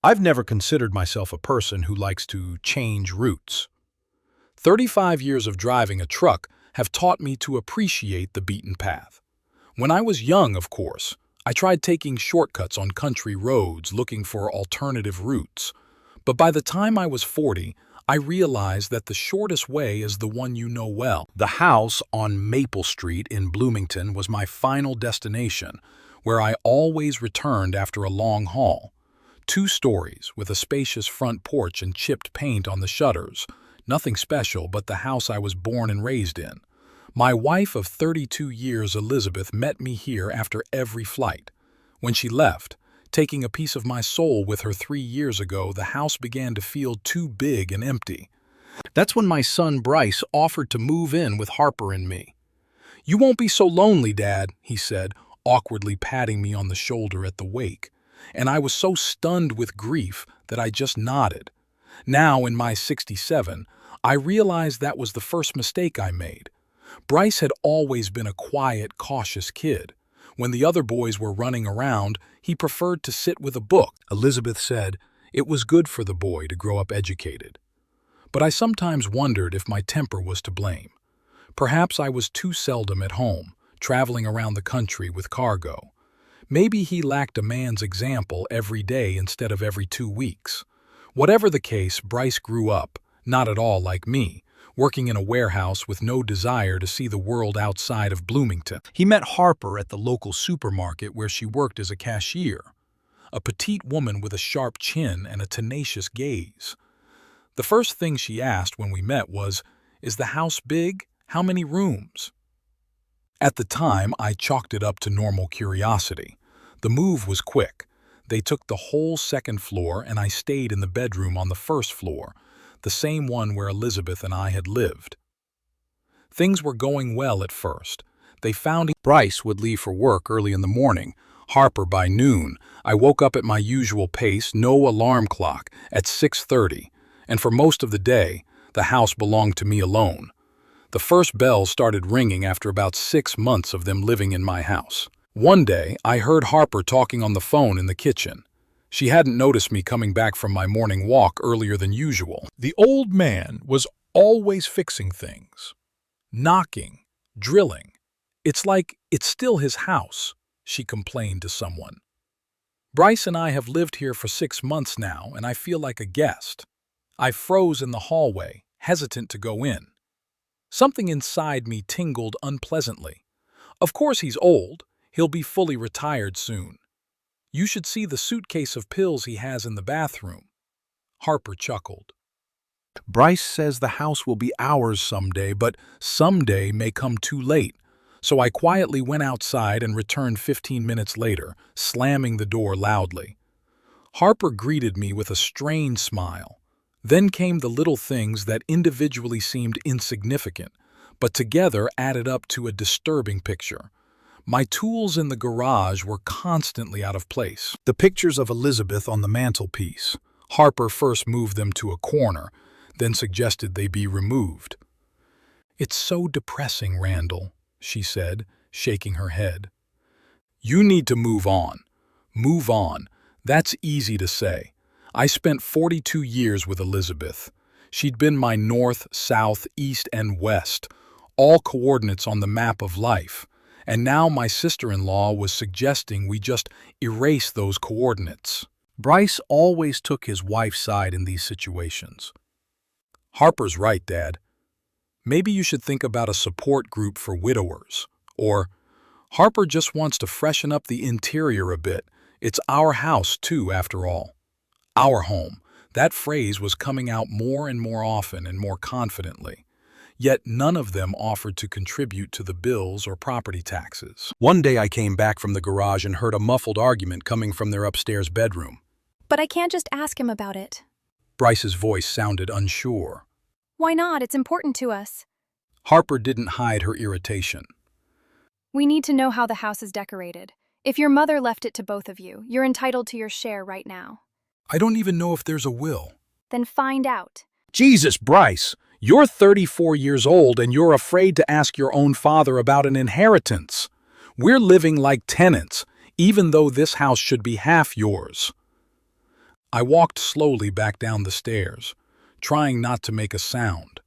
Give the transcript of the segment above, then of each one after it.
I've never considered myself a person who likes to change routes. 35 years of driving a truck have taught me to appreciate the beaten path. When I was young, of course, I tried taking shortcuts on country roads looking for alternative routes. But by the time I was 40, I realized that the shortest way is the one you know well. The house on Maple Street in Bloomington was my final destination, where I always returned after a long haul. 2 stories with a spacious front porch and chipped paint on the shutters. Nothing special, but the house I was born and raised in. My wife of 32 years, Elizabeth, met me here after every flight. When she left, taking a piece of my soul with her 3 years ago, the house began to feel too big and empty. That's when my son Bryce offered to move in with Harper and me. "You won't be so lonely, Dad," he said, awkwardly patting me on the shoulder at the wake. And I was so stunned with grief that I just nodded. Now, in my 67, I realized that was the first mistake I made. Bryce had always been a quiet, cautious kid. When the other boys were running around, he preferred to sit with a book. Elizabeth said it was good for the boy to grow up educated. But I sometimes wondered if my temper was to blame. Perhaps I was too seldom at home, traveling around the country with cargo. Maybe he lacked a man's example every day instead of every 2 weeks. Whatever the case, Bryce grew up, not at all like me, working in a warehouse with no desire to see the world outside of Bloomington. He met Harper at the local supermarket where she worked as a cashier, a petite woman with a sharp chin and a tenacious gaze. The first thing she asked when we met was, "Is the house big? How many rooms?" At the time, I chalked it up to normal curiosity. The move was quick. They took the whole 2nd floor and I stayed in the bedroom on the 1st floor, the same one where Elizabeth and I had lived. Things were going well at first. They found Bryce would leave for work early in the morning, Harper by noon. I woke up at my usual pace, no alarm clock, at 6:30, and for most of the day, the house belonged to me alone. The first bell started ringing after about 6 months of them living in my house. One day, I heard Harper talking on the phone in the kitchen. She hadn't noticed me coming back from my morning walk earlier than usual. The old man was always fixing things. Knocking, drilling. "It's like it's still his house," she complained to someone. "Bryce and I have lived here for 6 months now, and I feel like a guest." I froze in the hallway, hesitant to go in. Something inside me tingled unpleasantly. Of course he's old. He'll be fully retired soon. "You should see the suitcase of pills he has in the bathroom." Harper chuckled. "Bryce says the house will be ours someday, but someday may come too late." So I quietly went outside and returned 15 minutes later, slamming the door loudly. Harper greeted me with a strained smile. Then came the little things that individually seemed insignificant, but together added up to a disturbing picture. My tools in the garage were constantly out of place. The pictures of Elizabeth on the mantelpiece. Harper first moved them to a corner, then suggested they be removed. "It's so depressing, Randall," she said, shaking her head. "You need to move on. Move on. That's easy to say. I spent 42 years with Elizabeth. She'd been my north, south, east, and west, all coordinates on the map of life. And now my sister-in-law was suggesting we just erase those coordinates." Bryce always took his wife's side in these situations. "Harper's right, Dad. Maybe you should think about a support group for widowers. Or, Harper just wants to freshen up the interior a bit. It's our house, too, after all." Our home. That phrase was coming out more and more often and more confidently. Yet none of them offered to contribute to the bills or property taxes. One day I came back from the garage and heard a muffled argument coming from their upstairs bedroom. "But I can't just ask him about it." Bryce's voice sounded unsure. "Why not? It's important to us." Harper didn't hide her irritation. "We need to know how the house is decorated. If your mother left it to both of you, you're entitled to your share right now." "I don't even know if there's a will." "Then find out." "Jesus, Bryce! You're 34 years old and you're afraid to ask your own father about an inheritance. We're living like tenants, even though this house should be half yours." I walked slowly back down the stairs, trying not to make a sound.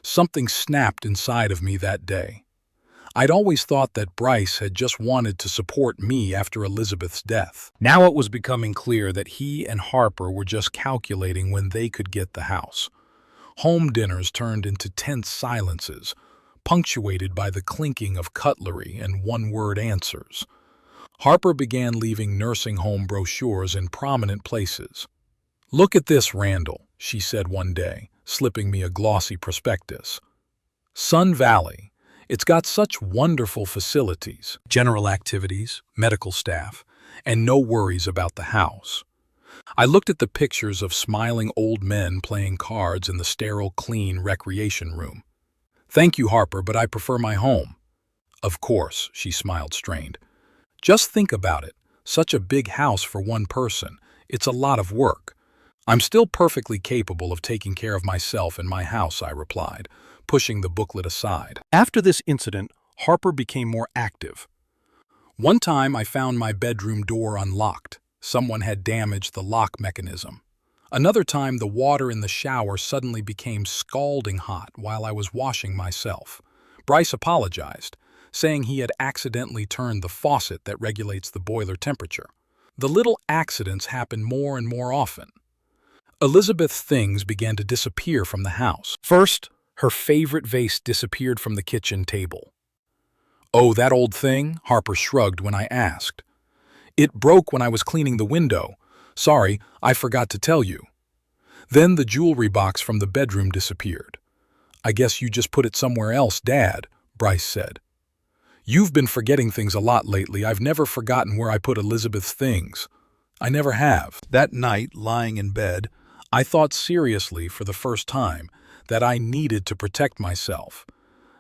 Something snapped inside of me that day. I'd always thought that Bryce had just wanted to support me after Elizabeth's death. Now it was becoming clear that he and Harper were just calculating when they could get the house. Home dinners turned into tense silences, punctuated by the clinking of cutlery and one-word answers. Harper began leaving nursing home brochures in prominent places. "Look at this, Randall," she said one day, slipping me a glossy prospectus. "Sun Valley. It's got such wonderful facilities, general activities, medical staff, and no worries about the house." I looked at the pictures of smiling old men playing cards in the sterile, clean recreation room. "Thank you, Harper, but I prefer my home." "Of course," she smiled strained. "Just think about it. Such a big house for one person. It's a lot of work." "I'm still perfectly capable of taking care of myself in my house," I replied, pushing the booklet aside. After this incident, Harper became more active. One time I found my bedroom door unlocked. Someone had damaged the lock mechanism. Another time, the water in the shower suddenly became scalding hot while I was washing myself. Bryce apologized, saying he had accidentally turned the faucet that regulates the boiler temperature. The little accidents happened more and more often. Elizabeth's things began to disappear from the house. First, her favorite vase disappeared from the kitchen table. "Oh, that old thing?" Harper shrugged when I asked. "It broke when I was cleaning the window. Sorry, I forgot to tell you." Then the jewelry box from the bedroom disappeared. "I guess you just put it somewhere else, Dad," Bryce said. "You've been forgetting things a lot lately. I've never forgotten where I put Elizabeth's things. I never have." That night, lying in bed, I thought seriously for the first time that I needed to protect myself,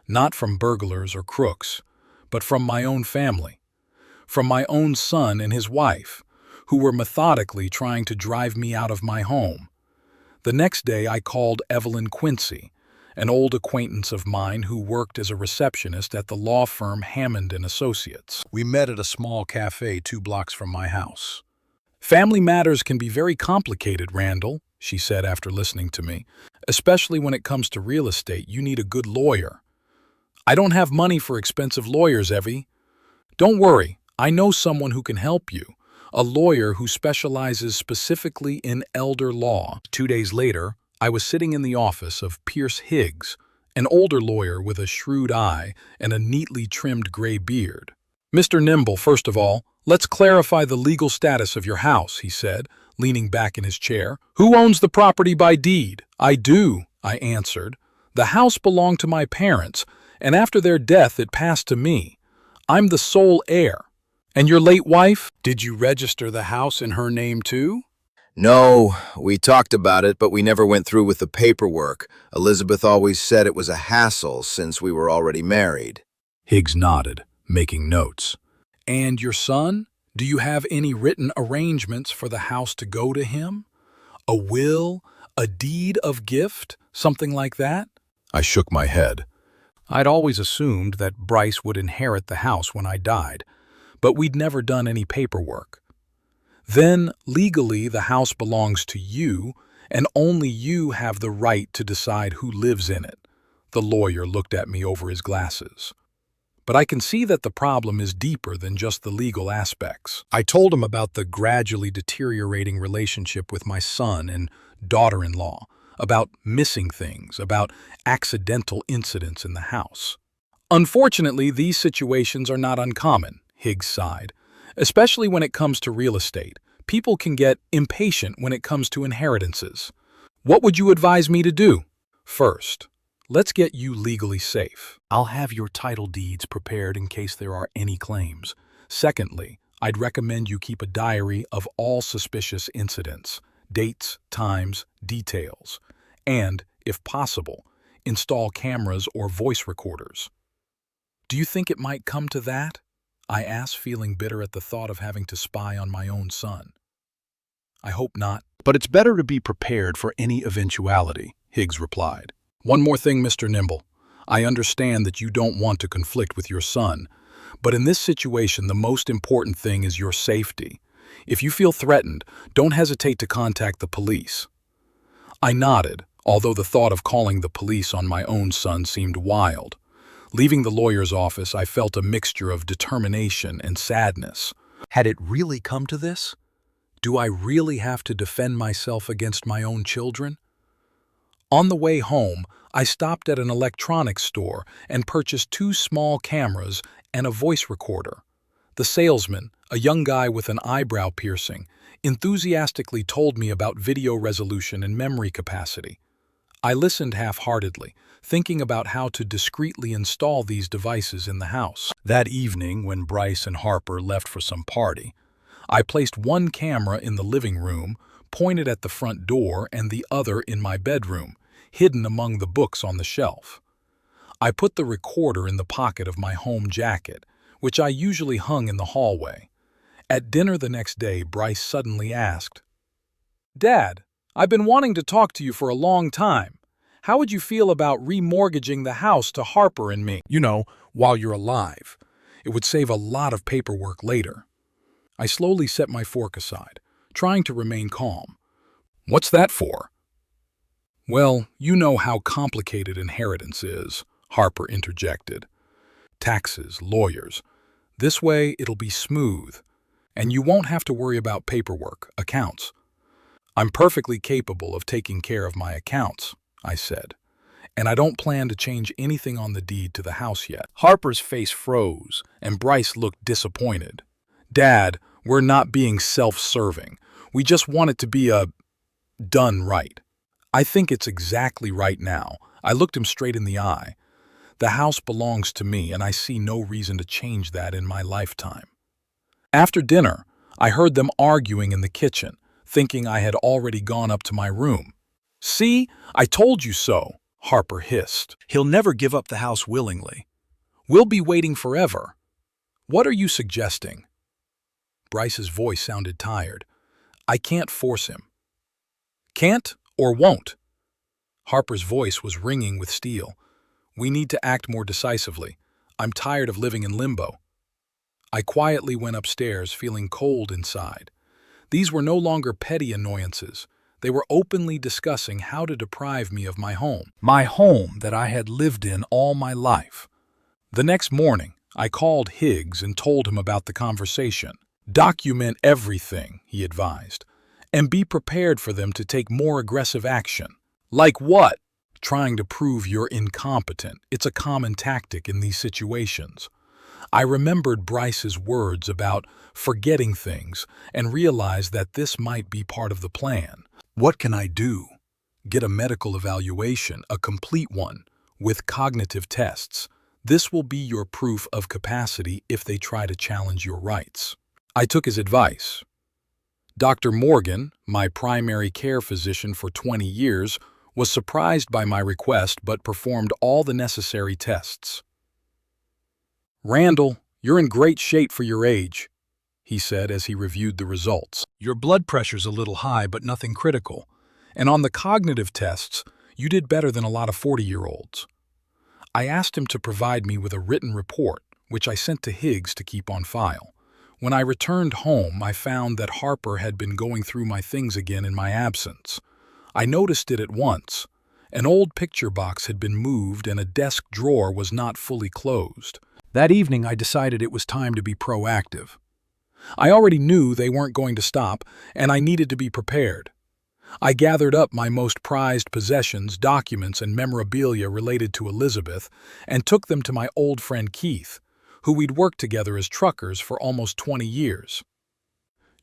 not from burglars or crooks, but from my own family, from my own son and his wife, who were methodically trying to drive me out of my home. The next day I called Evelyn Quincy, an old acquaintance of mine who worked as a receptionist at the law firm Hammond and Associates. We met at a small cafe 2 blocks from my house. "Family matters can be very complicated, Randall," she said after listening to me. "Especially when it comes to real estate, you need a good lawyer." "I don't have money for expensive lawyers, Evie." "Don't worry, I know someone who can help you, a lawyer who specializes specifically in elder law." 2 days later, I was sitting in the office of Pierce Higgs, an older lawyer with a shrewd eye and a neatly trimmed gray beard. "Mr. Nimble, first of all, let's clarify the legal status of your house," he said, leaning back in his chair. "Who owns the property by deed?" "I do," I answered. "The house belonged to my parents, and after their death it passed to me. I'm the sole heir." "And your late wife? Did you register the house in her name too?" No, we talked about it, but we never went through with the paperwork. Elizabeth always said it was a hassle since we were already married. Higgs nodded, making notes. "And your son? Do you have any written arrangements for the house to go to him? A will? A deed of gift? Something like that?" I shook my head. I'd always assumed that Bryce would inherit the house when I died, but we'd never done any paperwork. "Then, legally, the house belongs to you, and only you have the right to decide who lives in it." The lawyer looked at me over his glasses. "But I can see that the problem is deeper than just the legal aspects." I told him about the gradually deteriorating relationship with my son and daughter-in-law, about missing things, about accidental incidents in the house. "Unfortunately, these situations are not uncommon," Higgs sighed. "Especially when it comes to real estate. People can get impatient when it comes to inheritances. What would you advise me to do?" "First, let's get you legally safe. I'll have your title deeds prepared in case there are any claims. Secondly, I'd recommend you keep a diary of all suspicious incidents, dates, times, details, and, if possible, install cameras or voice recorders." "Do you think it might come to that?" I asked, feeling bitter at the thought of having to spy on my own son. "I hope not, but it's better to be prepared for any eventuality," Higgs replied. "One more thing, Mr. Nimble. I understand that you don't want to conflict with your son, but in this situation the most important thing is your safety. If you feel threatened, don't hesitate to contact the police." I nodded, although the thought of calling the police on my own son seemed wild. Leaving the lawyer's office, I felt a mixture of determination and sadness. Had it really come to this? Do I really have to defend myself against my own children? On the way home, I stopped at an electronics store and purchased 2 small cameras and a voice recorder. The salesman, a young guy with an eyebrow piercing, enthusiastically told me about video resolution and memory capacity. I listened half-heartedly, thinking about how to discreetly install these devices in the house. That evening, when Bryce and Harper left for some party, I placed one camera in the living room, pointed at the front door, and the other in my bedroom, hidden among the books on the shelf. I put the recorder in the pocket of my home jacket, which I usually hung in the hallway. At dinner the next day, Bryce suddenly asked, "Dad, I've been wanting to talk to you for a long time. How would you feel about remortgaging the house to Harper and me? You know, while you're alive. It would save a lot of paperwork later." I slowly set my fork aside, trying to remain calm. "What's that for?" "Well, you know how complicated inheritance is," Harper interjected. "Taxes, lawyers. This way it'll be smooth, and you won't have to worry about paperwork, accounts." "I'm perfectly capable of taking care of my accounts," I said, "and I don't plan to change anything on the deed to the house yet." Harper's face froze, and Bryce looked disappointed. "Dad, we're not being self-serving. We just want it to be done right." "I think it's exactly right now." I looked him straight in the eye. "The house belongs to me, and I see no reason to change that in my lifetime." After dinner, I heard them arguing in the kitchen, thinking I had already gone up to my room. "See, I told you so," Harper hissed. "He'll never give up the house willingly. We'll be waiting forever. What are you suggesting?" Bryce's voice sounded tired. "I can't force him." "Can't or won't?" Harper's voice was ringing with steel. "We need to act more decisively. I'm tired of living in limbo." I quietly went upstairs, feeling cold inside. These were no longer petty annoyances. They were openly discussing how to deprive me of my home that I had lived in all my life. The next morning, I called Higgs and told him about the conversation. "Document everything," he advised, "and be prepared for them to take more aggressive action." "Like what?" "Trying to prove you're incompetent. It's a common tactic in these situations." I remembered Bryce's words about forgetting things and realized that this might be part of the plan. What can I do? Get a medical evaluation, a complete one, with cognitive tests. This will be your proof of capacity if they try to challenge your rights. I took his advice. Dr. Morgan, my primary care physician for 20 years, was surprised by my request but performed all the necessary tests. "Randall, you're in great shape for your age," he said as he reviewed the results. "Your blood pressure's a little high, but nothing critical. And on the cognitive tests, you did better than a lot of 40-year-olds. I asked him to provide me with a written report, which I sent to Higgs to keep on file. When I returned home, I found that Harper had been going through my things again in my absence. I noticed it at once. An old picture box had been moved and a desk drawer was not fully closed. That evening, I decided it was time to be proactive. I already knew they weren't going to stop, and I needed to be prepared. I gathered up my most prized possessions, documents, and memorabilia related to Elizabeth, and took them to my old friend Keith, who we'd worked together as truckers for almost 20 years.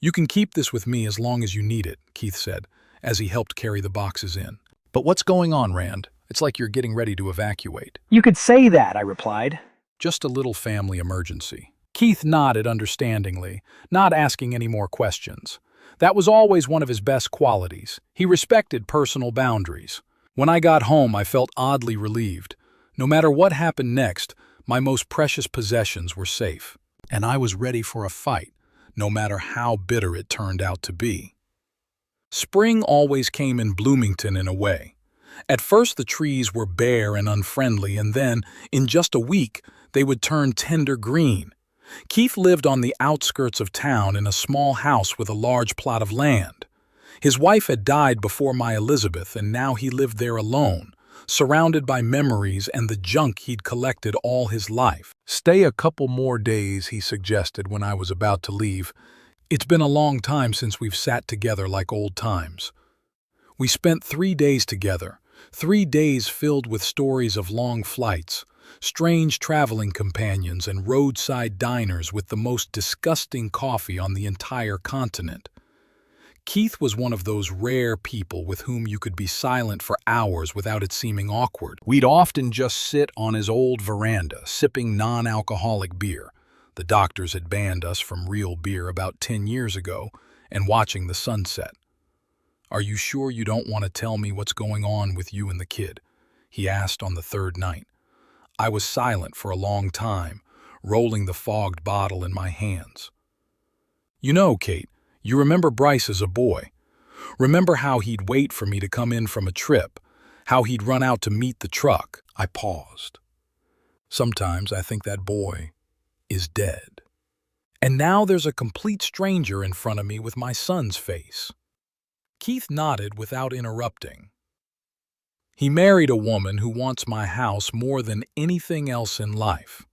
"You can keep this with me as long as you need it," Keith said, as he helped carry the boxes in. "But what's going on, Rand? It's like you're getting ready to evacuate." "You could say that," I replied. "Just a little family emergency." Keith nodded understandingly, not asking any more questions. That was always one of his best qualities. He respected personal boundaries. When I got home, I felt oddly relieved. No matter what happened next, my most precious possessions were safe. And I was ready for a fight, no matter how bitter it turned out to be. Spring always came in Bloomington in a way. At first the trees were bare and unfriendly, and then, in just a week, they would turn tender green. Keith lived on the outskirts of town in a small house with a large plot of land. His wife had died before my Elizabeth, and now he lived there alone, surrounded by memories and the junk he'd collected all his life. "Stay a couple more days," he suggested when I was about to leave. "It's been a long time since we've sat together like old times." We spent 3 days together, 3 days filled with stories of long flights, strange traveling companions, and roadside diners with the most disgusting coffee on the entire continent. Keith was one of those rare people with whom you could be silent for hours without it seeming awkward. We'd often just sit on his old veranda, sipping non-alcoholic beer. The doctors had banned us from real beer about 10 years ago, and watching the sunset. "Are you sure you don't want to tell me what's going on with you and the kid?" he asked on the third night. I was silent for a long time, rolling the fogged bottle in my hands. "You know, Kate, you remember Bryce as a boy. Remember how he'd wait for me to come in from a trip, how he'd run out to meet the truck?" I paused. "Sometimes I think that boy is dead. And now there's a complete stranger in front of me with my son's face." Keith nodded without interrupting. "He married a woman who wants my house more than anything else in life."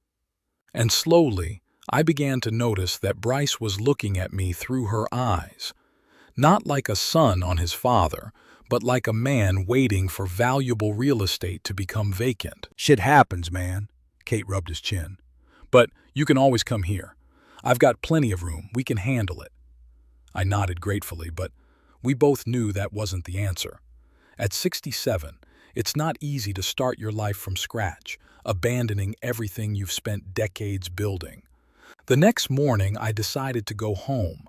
And slowly, I began to notice that Bryce was looking at me through her eyes, not like a son on his father, but like a man waiting for valuable real estate to become vacant. Shit happens, man. Kate rubbed his chin. "But you can always come here. I've got plenty of room. We can handle it." I nodded gratefully, but we both knew that wasn't the answer. At 67, it's not easy to start your life from scratch, abandoning everything you've spent decades building. The next morning, I decided to go home.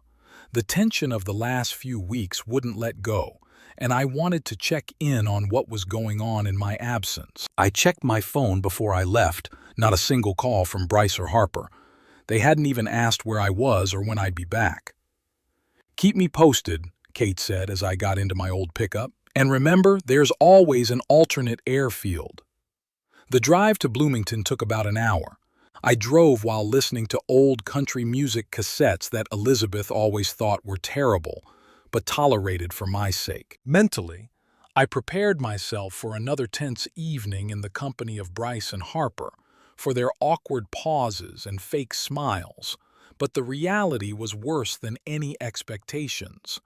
The tension of the last few weeks wouldn't let go, and I wanted to check in on what was going on in my absence. I checked my phone before I left, not a single call from Bryce or Harper. They hadn't even asked where I was or when I'd be back. "Keep me posted," Kate said as I got into my old pickup. "And remember, there's always an alternate airfield." The drive to Bloomington took about an hour. I drove while listening to old country music cassettes that Elizabeth always thought were terrible, but tolerated for my sake. Mentally, I prepared myself for another tense evening in the company of Bryce and Harper, for their awkward pauses and fake smiles, but the reality was worse than any expectations.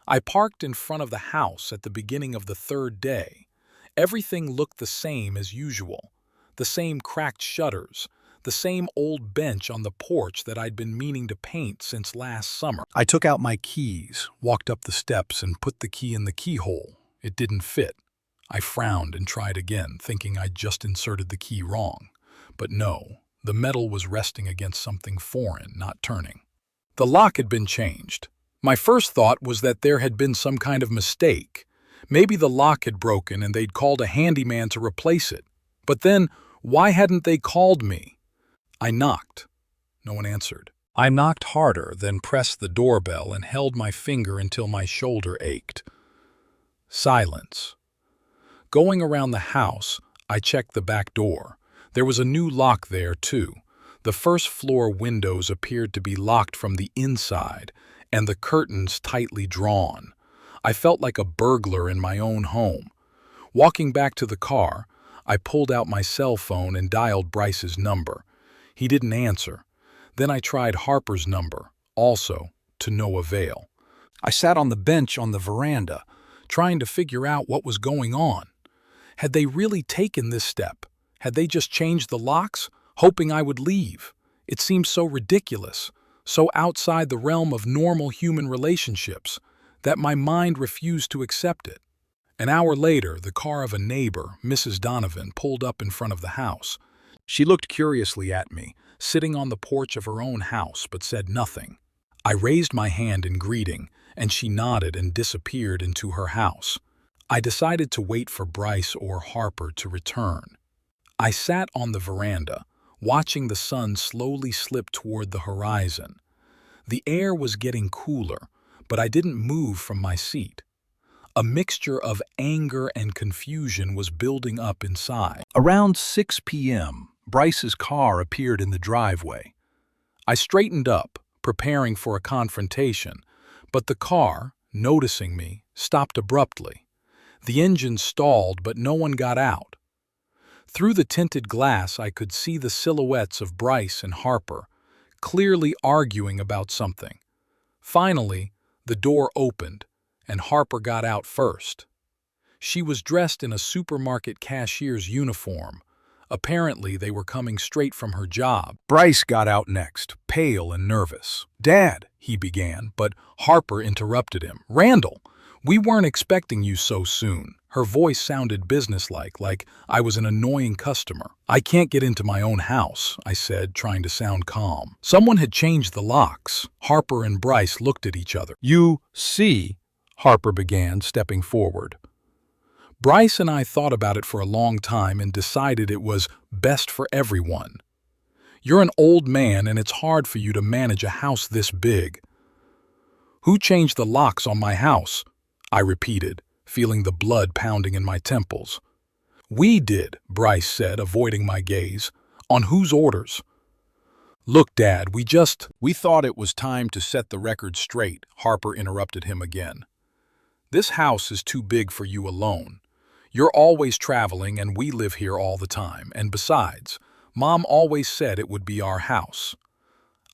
I parked in front of the house at the beginning of the third day. Everything looked the same as usual. The same cracked shutters, the same old bench on the porch that I'd been meaning to paint since last summer. I took out my keys, walked up the steps, and put the key in the keyhole. It didn't fit. I frowned and tried again, thinking I'd just inserted the key wrong. But no, the metal was resting against something foreign, not turning. The lock had been changed. My first thought was that there had been some kind of mistake. Maybe the lock had broken and they'd called a handyman to replace it. But then, why hadn't they called me? I knocked. No one answered. I knocked harder, then pressed the doorbell and held my finger until my shoulder ached. Silence. Going around the house, I checked the back door. There was a new lock there, too. The first floor windows appeared to be locked from the inside, and the curtains tightly drawn. I felt like a burglar in my own home. Walking back to the car, I pulled out my cell phone and dialed Bryce's number. He didn't answer. Then I tried Harper's number, also, to no avail. I sat on the bench on the veranda, trying to figure out what was going on. Had they really taken this step? Had they just changed the locks, hoping I would leave? It seemed so ridiculous, so outside the realm of normal human relationships, that my mind refused to accept it. An hour later, the car of a neighbor, Mrs. Donovan, pulled up in front of the house. She looked curiously at me, sitting on the porch of her own house, but said nothing. I raised my hand in greeting, and she nodded and disappeared into her house. I decided to wait for Bryce or Harper to return. I sat on the veranda, watching the sun slowly slip toward the horizon. The air was getting cooler, but I didn't move from my seat. A mixture of anger and confusion was building up inside. Around 6 p.m., Bryce's car appeared in the driveway. I straightened up, preparing for a confrontation, but the car, noticing me, stopped abruptly. The engine stalled, but no one got out. Through the tinted glass, I could see the silhouettes of Bryce and Harper, clearly arguing about something. Finally, the door opened, and Harper got out first. She was dressed in a supermarket cashier's uniform. Apparently, they were coming straight from her job. Bryce got out next, pale and nervous. "Dad," he began, but Harper interrupted him. "Randall, we weren't expecting you so soon." Her voice sounded businesslike, like I was an annoying customer. "I can't get into my own house," I said, trying to sound calm. "Someone had changed the locks." Harper and Bryce looked at each other. "You see," Harper began, stepping forward. Bryce and I thought about it for a long time and decided it was best for everyone. "You're an old man and it's hard for you to manage a house this big." "Who changed the locks on my house?" I repeated, feeling the blood pounding in my temples. "We did," Bryce said, avoiding my gaze. "On whose orders?" "Look, Dad, We thought it was time to set the record straight," Harper interrupted him again. "This house is too big for you alone. You're always traveling and we live here all the time. And besides, Mom always said it would be our house."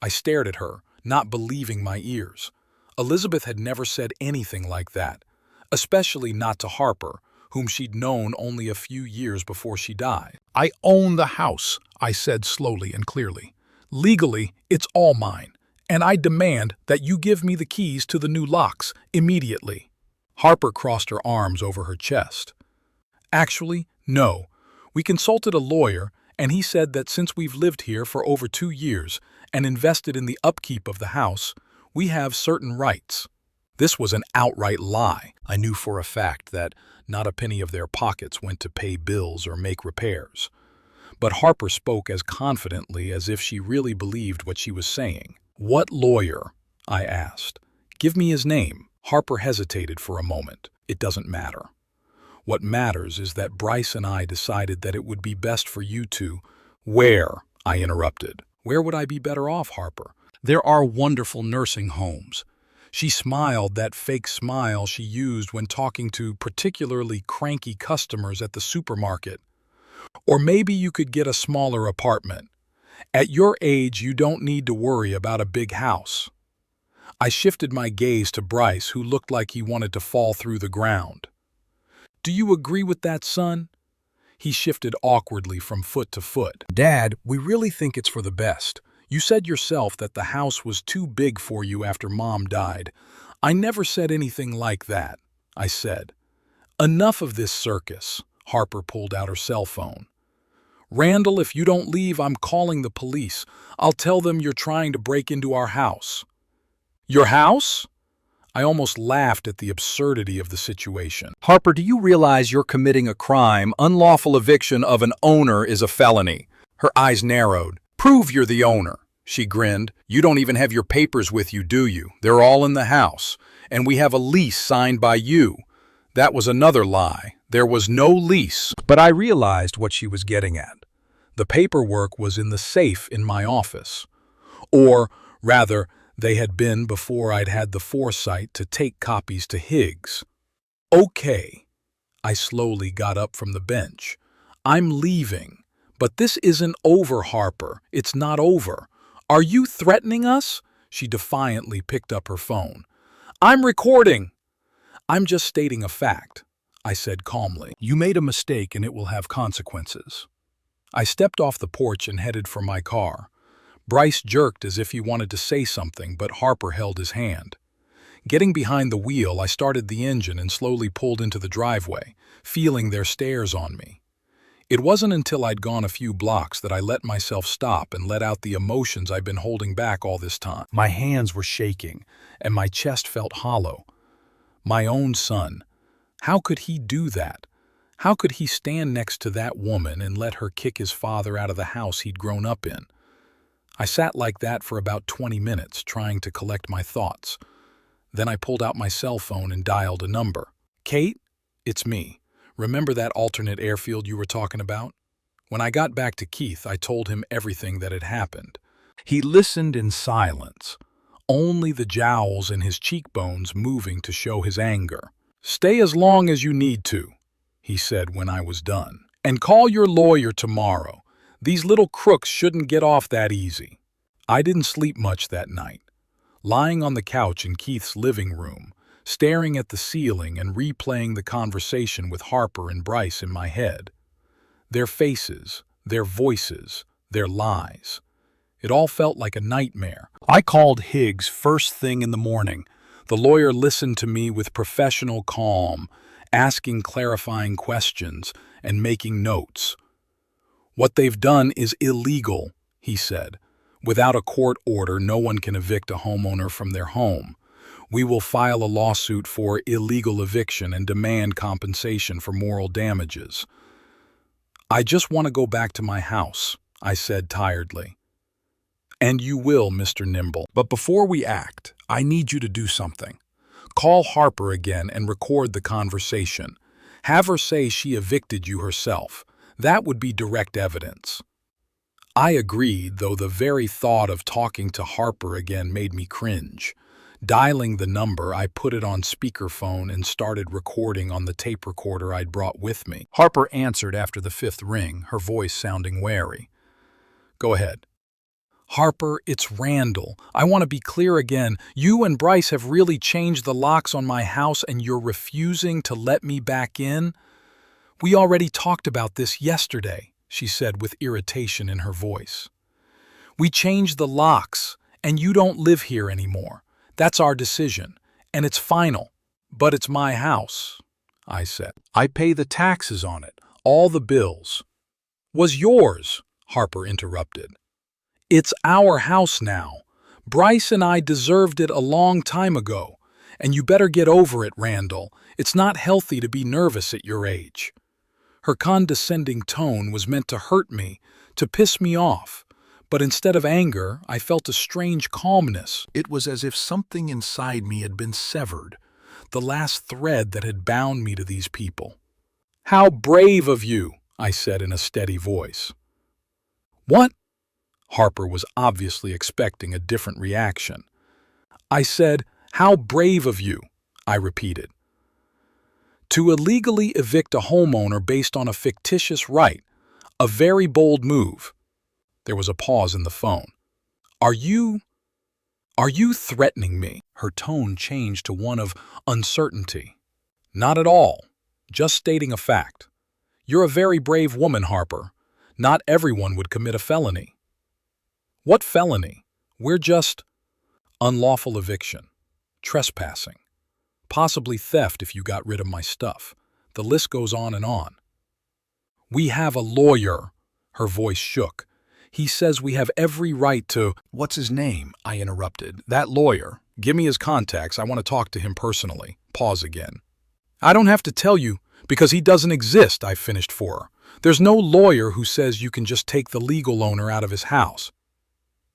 I stared at her, not believing my ears. Elizabeth had never said anything like that, especially not to Harper, whom she'd known only a few years before she died. "I own the house," I said slowly and clearly. "Legally, it's all mine, and I demand that you give me the keys to the new locks immediately." Harper crossed her arms over her chest. "Actually, no. We consulted a lawyer, and he said that since we've lived here for over 2 years and invested in the upkeep of the house, we have certain rights." This was an outright lie. I knew for a fact that not a penny of their pockets went to pay bills or make repairs. But Harper spoke as confidently as if she really believed what she was saying. "What lawyer?" I asked. "Give me his name." Harper hesitated for a moment. "It doesn't matter. What matters is that Bryce and I decided that it would be best for you to—" "Where?" I interrupted. "Where would I be better off, Harper? There are wonderful nursing homes." She smiled, that fake smile she used when talking to particularly cranky customers at the supermarket. "Or maybe you could get a smaller apartment. At your age, you don't need to worry about a big house." I shifted my gaze to Bryce, who looked like he wanted to fall through the ground. "Do you agree with that, son?" He shifted awkwardly from foot to foot. "Dad, we really think it's for the best. "You said yourself that the house was too big for you after Mom died." "I never said anything like that," I said. "Enough of this circus." Harper pulled out her cell phone. "Randall, if you don't leave, I'm calling the police. I'll tell them you're trying to break into our house." "Your house?" I almost laughed at the absurdity of the situation. "Harper, do you realize you're committing a crime? Unlawful eviction of an owner is a felony." Her eyes narrowed. "Prove you're the owner." She grinned. "You don't even have your papers with you, do you? They're all in the house. And we have a lease signed by you." That was another lie. There was no lease. But I realized what she was getting at. The paperwork was in the safe in my office. Or, rather, they had been before I'd had the foresight to take copies to Higgs. "Okay." I slowly got up from the bench. "I'm leaving. But this isn't over, Harper. It's not over. Are you threatening us?" She defiantly picked up her phone. "I'm recording." "I'm just stating a fact," I said calmly. "You made a mistake and it will have consequences." I stepped off the porch and headed for my car. Bryce jerked as if he wanted to say something, but Harper held his hand. Getting behind the wheel, I started the engine and slowly pulled into the driveway, feeling their stares on me. It wasn't until I'd gone a few blocks that I let myself stop and let out the emotions I'd been holding back all this time. My hands were shaking, and my chest felt hollow. My own son. How could he do that? How could he stand next to that woman and let her kick his father out of the house he'd grown up in? I sat like that for about 20 minutes, trying to collect my thoughts. Then I pulled out my cell phone and dialed a number. "Kate, it's me. Remember that alternate airfield you were talking about?" When I got back to Keith, I told him everything that had happened. He listened in silence, only the jowls in his cheekbones moving to show his anger. "Stay as long as you need to," he said when I was done. "And call your lawyer tomorrow. These little crooks shouldn't get off that easy." I didn't sleep much that night. Lying on the couch in Keith's living room, staring at the ceiling and replaying the conversation with Harper and Bryce in my head. Their faces, their voices, their lies. It all felt like a nightmare. I called Higgs first thing in the morning. The lawyer listened to me with professional calm, asking clarifying questions and making notes. "What they've done is illegal," he said. "Without a court order, no one can evict a homeowner from their home. We will file a lawsuit for illegal eviction and demand compensation for moral damages." "I just want to go back to my house," I said tiredly. "And you will, Mr. Nimble. But before we act, I need you to do something. Call Harper again and record the conversation. Have her say she evicted you herself. That would be direct evidence." I agreed, though the very thought of talking to Harper again made me cringe. Dialing the number, I put it on speakerphone and started recording on the tape recorder I'd brought with me. Harper answered after the fifth ring, her voice sounding wary. "Go ahead." "Harper, it's Randall. I want to be clear again. You and Bryce have really changed the locks on my house and you're refusing to let me back in? We already talked about this yesterday," she said with irritation in her voice. "We changed the locks, and you don't live here anymore. That's our decision, and it's final. But it's my house," I said. "I pay the taxes on it, all the bills." "Was yours," Harper interrupted. "It's our house now. Bryce and I deserved it a long time ago, and you better get over it, Randall. It's not healthy to be nervous at your age." Her condescending tone was meant to hurt me, to piss me off, but instead of anger, I felt a strange calmness. It was as if something inside me had been severed, the last thread that had bound me to these people. "How brave of you," I said in a steady voice. "What?" Harper was obviously expecting a different reaction. "I said, how brave of you," I repeated. "To illegally evict a homeowner based on a fictitious right. A very bold move." There was a pause in the phone. Are you threatening me?" Her tone changed to one of uncertainty. "Not at all. Just stating a fact. You're a very brave woman, Harper. Not everyone would commit a felony." "What felony?" "We're just unlawful eviction, trespassing, possibly theft if you got rid of my stuff. The list goes on and on." "We have a lawyer." Her voice shook. "He says we have every right to—" "What's his name?" I interrupted. "That lawyer. Give me his contacts. I want to talk to him personally." Pause again. "I don't have to tell you, because he doesn't exist," I finished for her. "There's no lawyer who says you can just take the legal owner out of his house.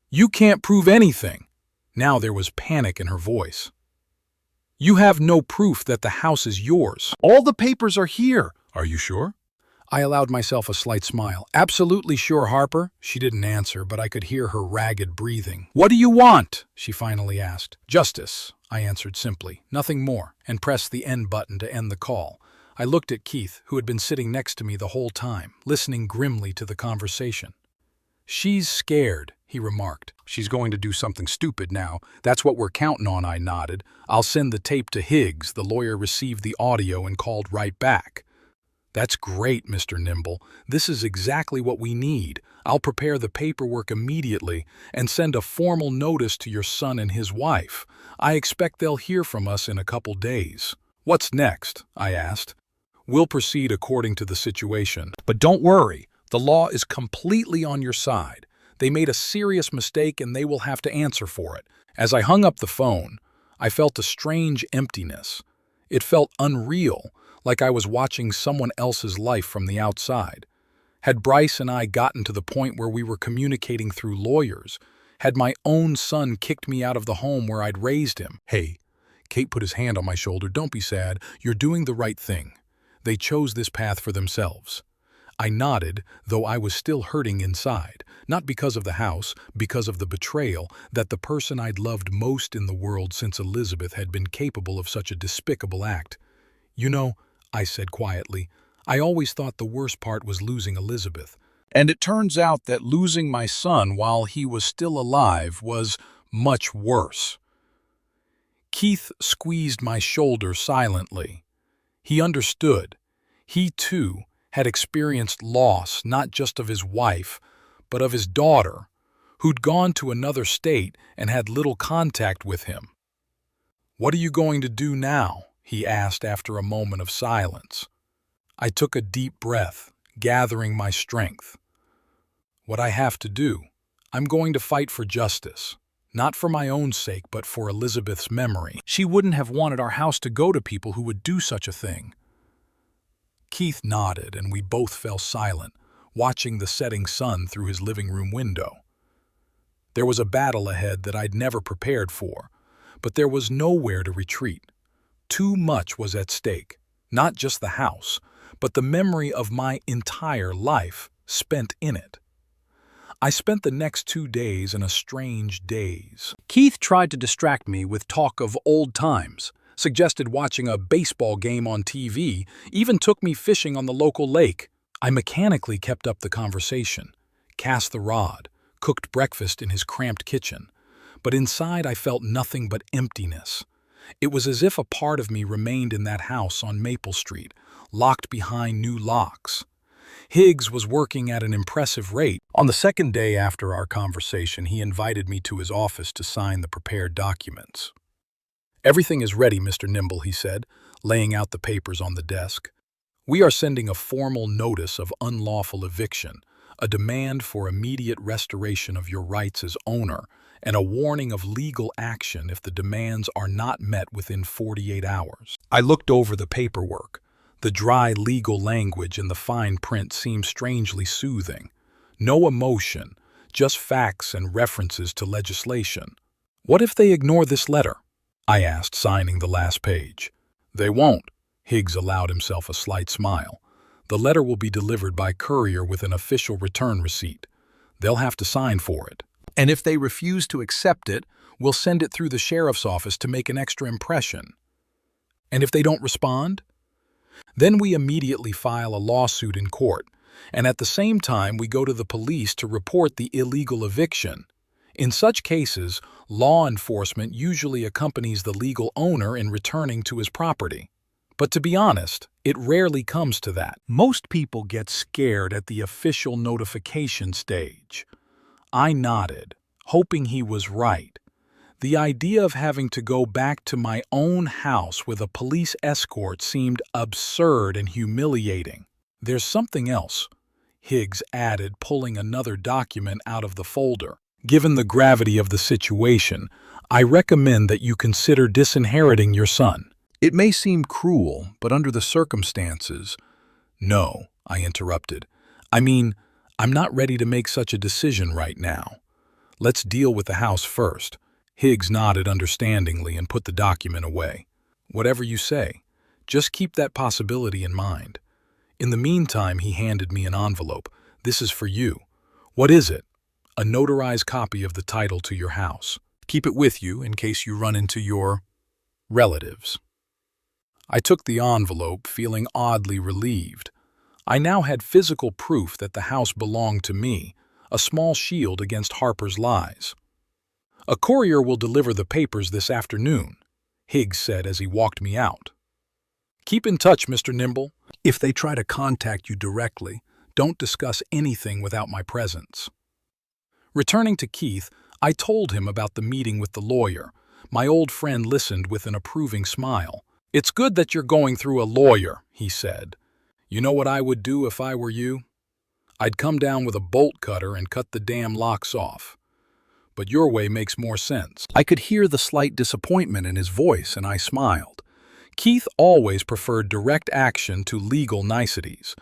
You can't prove anything." Now there was panic in her voice. "You have no proof that the house is yours." "All the papers are here." "Are you sure?" I allowed myself a slight smile. "Absolutely sure, Harper." She didn't answer, but I could hear her ragged breathing. "What do you want?" she finally asked. "Justice," I answered simply, "nothing more," and pressed the end button to end the call. I looked at Keith, who had been sitting next to me the whole time, listening grimly to the conversation. "She's scared," he remarked. "She's going to do something stupid now. That's what we're counting on," I nodded. "I'll send the tape to Higgs." The lawyer received the audio and called right back. "That's great, Mr. Nimble. This is exactly what we need. I'll prepare the paperwork immediately and send a formal notice to your son and his wife. I expect they'll hear from us in a couple days." "What's next?" I asked. "We'll proceed according to the situation. But don't worry, the law is completely on your side. They made a serious mistake and they will have to answer for it." As I hung up the phone, I felt a strange emptiness. It felt unreal, like I was watching someone else's life from the outside. Had Bryce and I gotten to the point where we were communicating through lawyers? Had my own son kicked me out of the home where I'd raised him? "Hey," Kate put his hand on my shoulder, "don't be sad. You're doing the right thing. They chose this path for themselves." I nodded, though I was still hurting inside, not because of the house, because of the betrayal that the person I'd loved most in the world since Elizabeth had been capable of such a despicable act. You know, I said quietly, I always thought the worst part was losing Elizabeth. And it turns out that losing my son while he was still alive was much worse. Keith squeezed my shoulder silently. He understood. He, too, had experienced loss not just of his wife, but of his daughter, who'd gone to another state and had little contact with him. "What are you going to do now?" he asked after a moment of silence. I took a deep breath, gathering my strength. "What I have to do, I'm going to fight for justice. Not for my own sake, but for Elizabeth's memory. She wouldn't have wanted our house to go to people who would do such a thing." Keith nodded, and we both fell silent, watching the setting sun through his living room window. There was a battle ahead that I'd never prepared for, but there was nowhere to retreat. Too much was at stake, not just the house, but the memory of my entire life spent in it. I spent the next 2 days in a strange daze. Keith tried to distract me with talk of old times, suggested watching a baseball game on TV, even took me fishing on the local lake. I mechanically kept up the conversation, cast the rod, cooked breakfast in his cramped kitchen, but inside I felt nothing but emptiness. It was as if a part of me remained in that house on Maple Street, locked behind new locks. Higgs was working at an impressive rate. On the second day after our conversation, he invited me to his office to sign the prepared documents. "Everything is ready, Mr. Nimble," he said, laying out the papers on the desk. "We are sending a formal notice of unlawful eviction, a demand for immediate restoration of your rights as owner, and a warning of legal action if the demands are not met within 48 hours. I looked over the paperwork. The dry legal language and the fine print seemed strangely soothing. No emotion, just facts and references to legislation. "What if they ignore this letter?" I asked, signing the last page. "They won't." Higgs allowed himself a slight smile. "The letter will be delivered by courier with an official return receipt. They'll have to sign for it. And if they refuse to accept it, we'll send it through the sheriff's office to make an extra impression. And if they don't respond? Then we immediately file a lawsuit in court, and at the same time we go to the police to report the illegal eviction. In such cases, law enforcement usually accompanies the legal owner in returning to his property. But to be honest, it rarely comes to that. Most people get scared at the official notification stage." I nodded, hoping he was right. The idea of having to go back to my own house with a police escort seemed absurd and humiliating. "There's something else," Higgs added, pulling another document out of the folder. "Given the gravity of the situation, I recommend that you consider disinheriting your son. It may seem cruel, but under the circumstances—" "No," I interrupted. "I mean, I'm not ready to make such a decision right now. Let's deal with the house first." Higgs nodded understandingly and put the document away. "Whatever you say, just keep that possibility in mind." In the meantime, he handed me an envelope. "This is for you." "What is it?" "A notarized copy of the title to your house. Keep it with you in case you run into your relatives." I took the envelope, feeling oddly relieved. I now had physical proof that the house belonged to me, a small shield against Harper's lies. "A courier will deliver the papers this afternoon," Higgs said as he walked me out. "Keep in touch, Mr. Nimble. If they try to contact you directly, don't discuss anything without my presence." Returning to Keith, I told him about the meeting with the lawyer. My old friend listened with an approving smile. "It's good that you're going through a lawyer," he said. "You know what I would do if I were you? I'd come down with a bolt cutter and cut the damn locks off. But your way makes more sense." I could hear the slight disappointment in his voice, and I smiled. Keith always preferred direct action to legal niceties.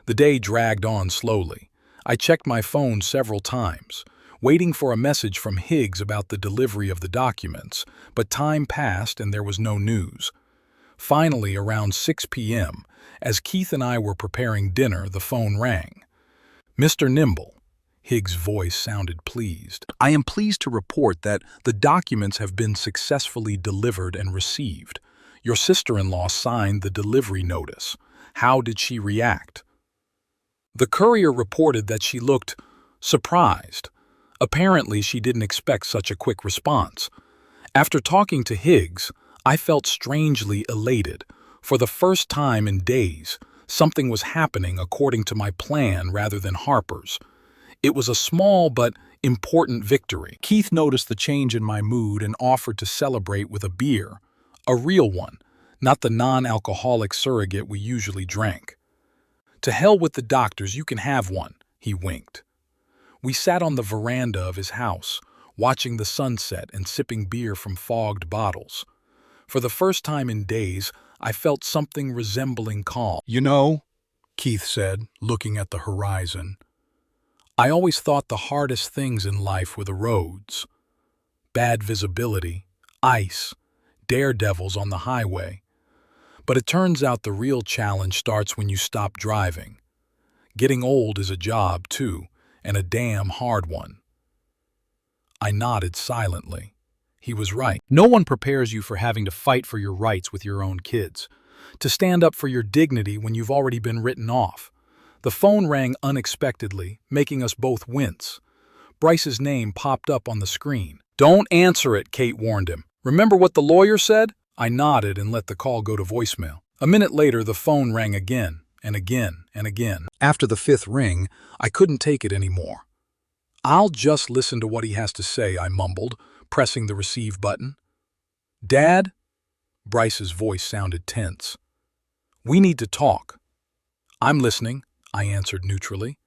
The day dragged on slowly. I checked my phone several times, waiting for a message from Higgs about the delivery of the documents, but time passed and there was no news. Finally, around 6 p.m., As Keith and I were preparing dinner, the phone rang. "Mr. Nimble," Higgs' voice sounded pleased. "I am pleased to report that the documents have been successfully delivered and received. Your sister-in-law signed the delivery notice. How did she react?" The courier reported that she looked surprised. Apparently, she didn't expect such a quick response. After talking to Higgs, I felt strangely elated. For the first time in days, something was happening according to my plan rather than Harper's. It was a small but important victory. Keith noticed the change in my mood and offered to celebrate with a beer. A real one, not the non-alcoholic surrogate we usually drank. "To hell with the doctors, you can have one," he winked. We sat on the veranda of his house, watching the sunset and sipping beer from fogged bottles. For the first time in days, I felt something resembling calm. "You know," Keith said, looking at the horizon, "I always thought the hardest things in life were the roads. Bad visibility, ice, daredevils on the highway. But it turns out the real challenge starts when you stop driving. Getting old is a job, too, and a damn hard one." I nodded silently. He was right. No one prepares you for having to fight for your rights with your own kids, to stand up for your dignity when you've already been written off. The phone rang unexpectedly, making us both wince. Bryce's name popped up on the screen. "Don't answer it," Kate warned him. "Remember what the lawyer said?" I nodded and let the call go to voicemail. A minute later, the phone rang again, and again, and again. After the fifth ring, I couldn't take it anymore. "I'll just listen to what he has to say," I mumbled, pressing the receive button. "Dad?" Bryce's voice sounded tense. "We need to talk." "I'm listening," I answered neutrally.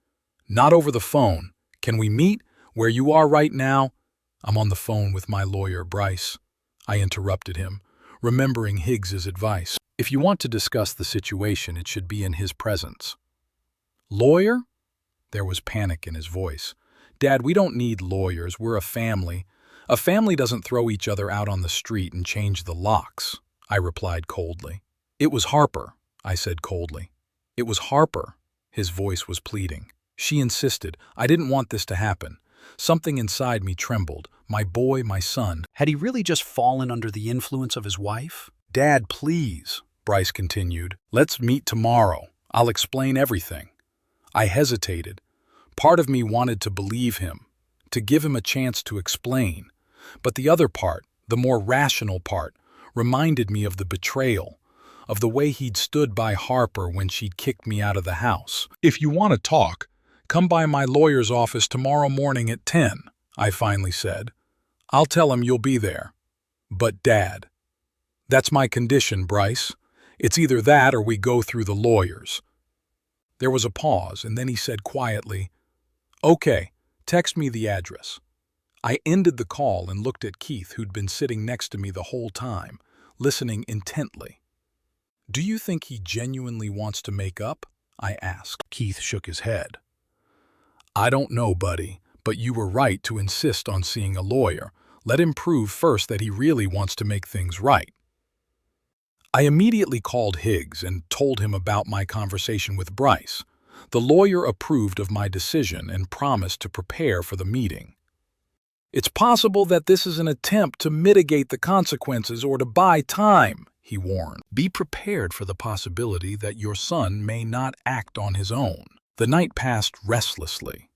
"Not over the phone. Can we meet where you are right now?" "I'm on the phone with my lawyer, Bryce," I interrupted him, remembering Higgs's advice. "If you want to discuss the situation, it should be in his presence." "Lawyer?" There was panic in his voice. "Dad, we don't need lawyers. We're a family. A family doesn't throw each other out on the street and change the locks," I replied coldly. "It was Harper," I said coldly. "It was Harper." His voice was pleading. "She insisted. I didn't want this to happen. Something inside me trembled. My boy, my son. Had he really just fallen under the influence of his wife?" "Dad, please," Bryce continued. "Let's meet tomorrow. I'll explain everything." I hesitated. Part of me wanted to believe him, to give him a chance to explain. But the other part, the more rational part, reminded me of the betrayal, of the way he'd stood by Harper when she'd kicked me out of the house. "If you want to talk, come by my lawyer's office tomorrow morning at 10, I finally said. "I'll tell him you'll be there." "But Dad." "That's my condition, Bryce. It's either that or we go through the lawyers." There was a pause, and then he said quietly, "Okay, text me the address." I ended the call and looked at Keith, who'd been sitting next to me the whole time, listening intently. "Do you think he genuinely wants to make up?" I asked. Keith shook his head. "I don't know, buddy, but you were right to insist on seeing a lawyer. Let him prove first that he really wants to make things right." I immediately called Higgs and told him about my conversation with Bryce. The lawyer approved of my decision and promised to prepare for the meeting. "It's possible that this is an attempt to mitigate the consequences or to buy time," he warned. "Be prepared for the possibility that your son may not act on his own." The night passed restlessly.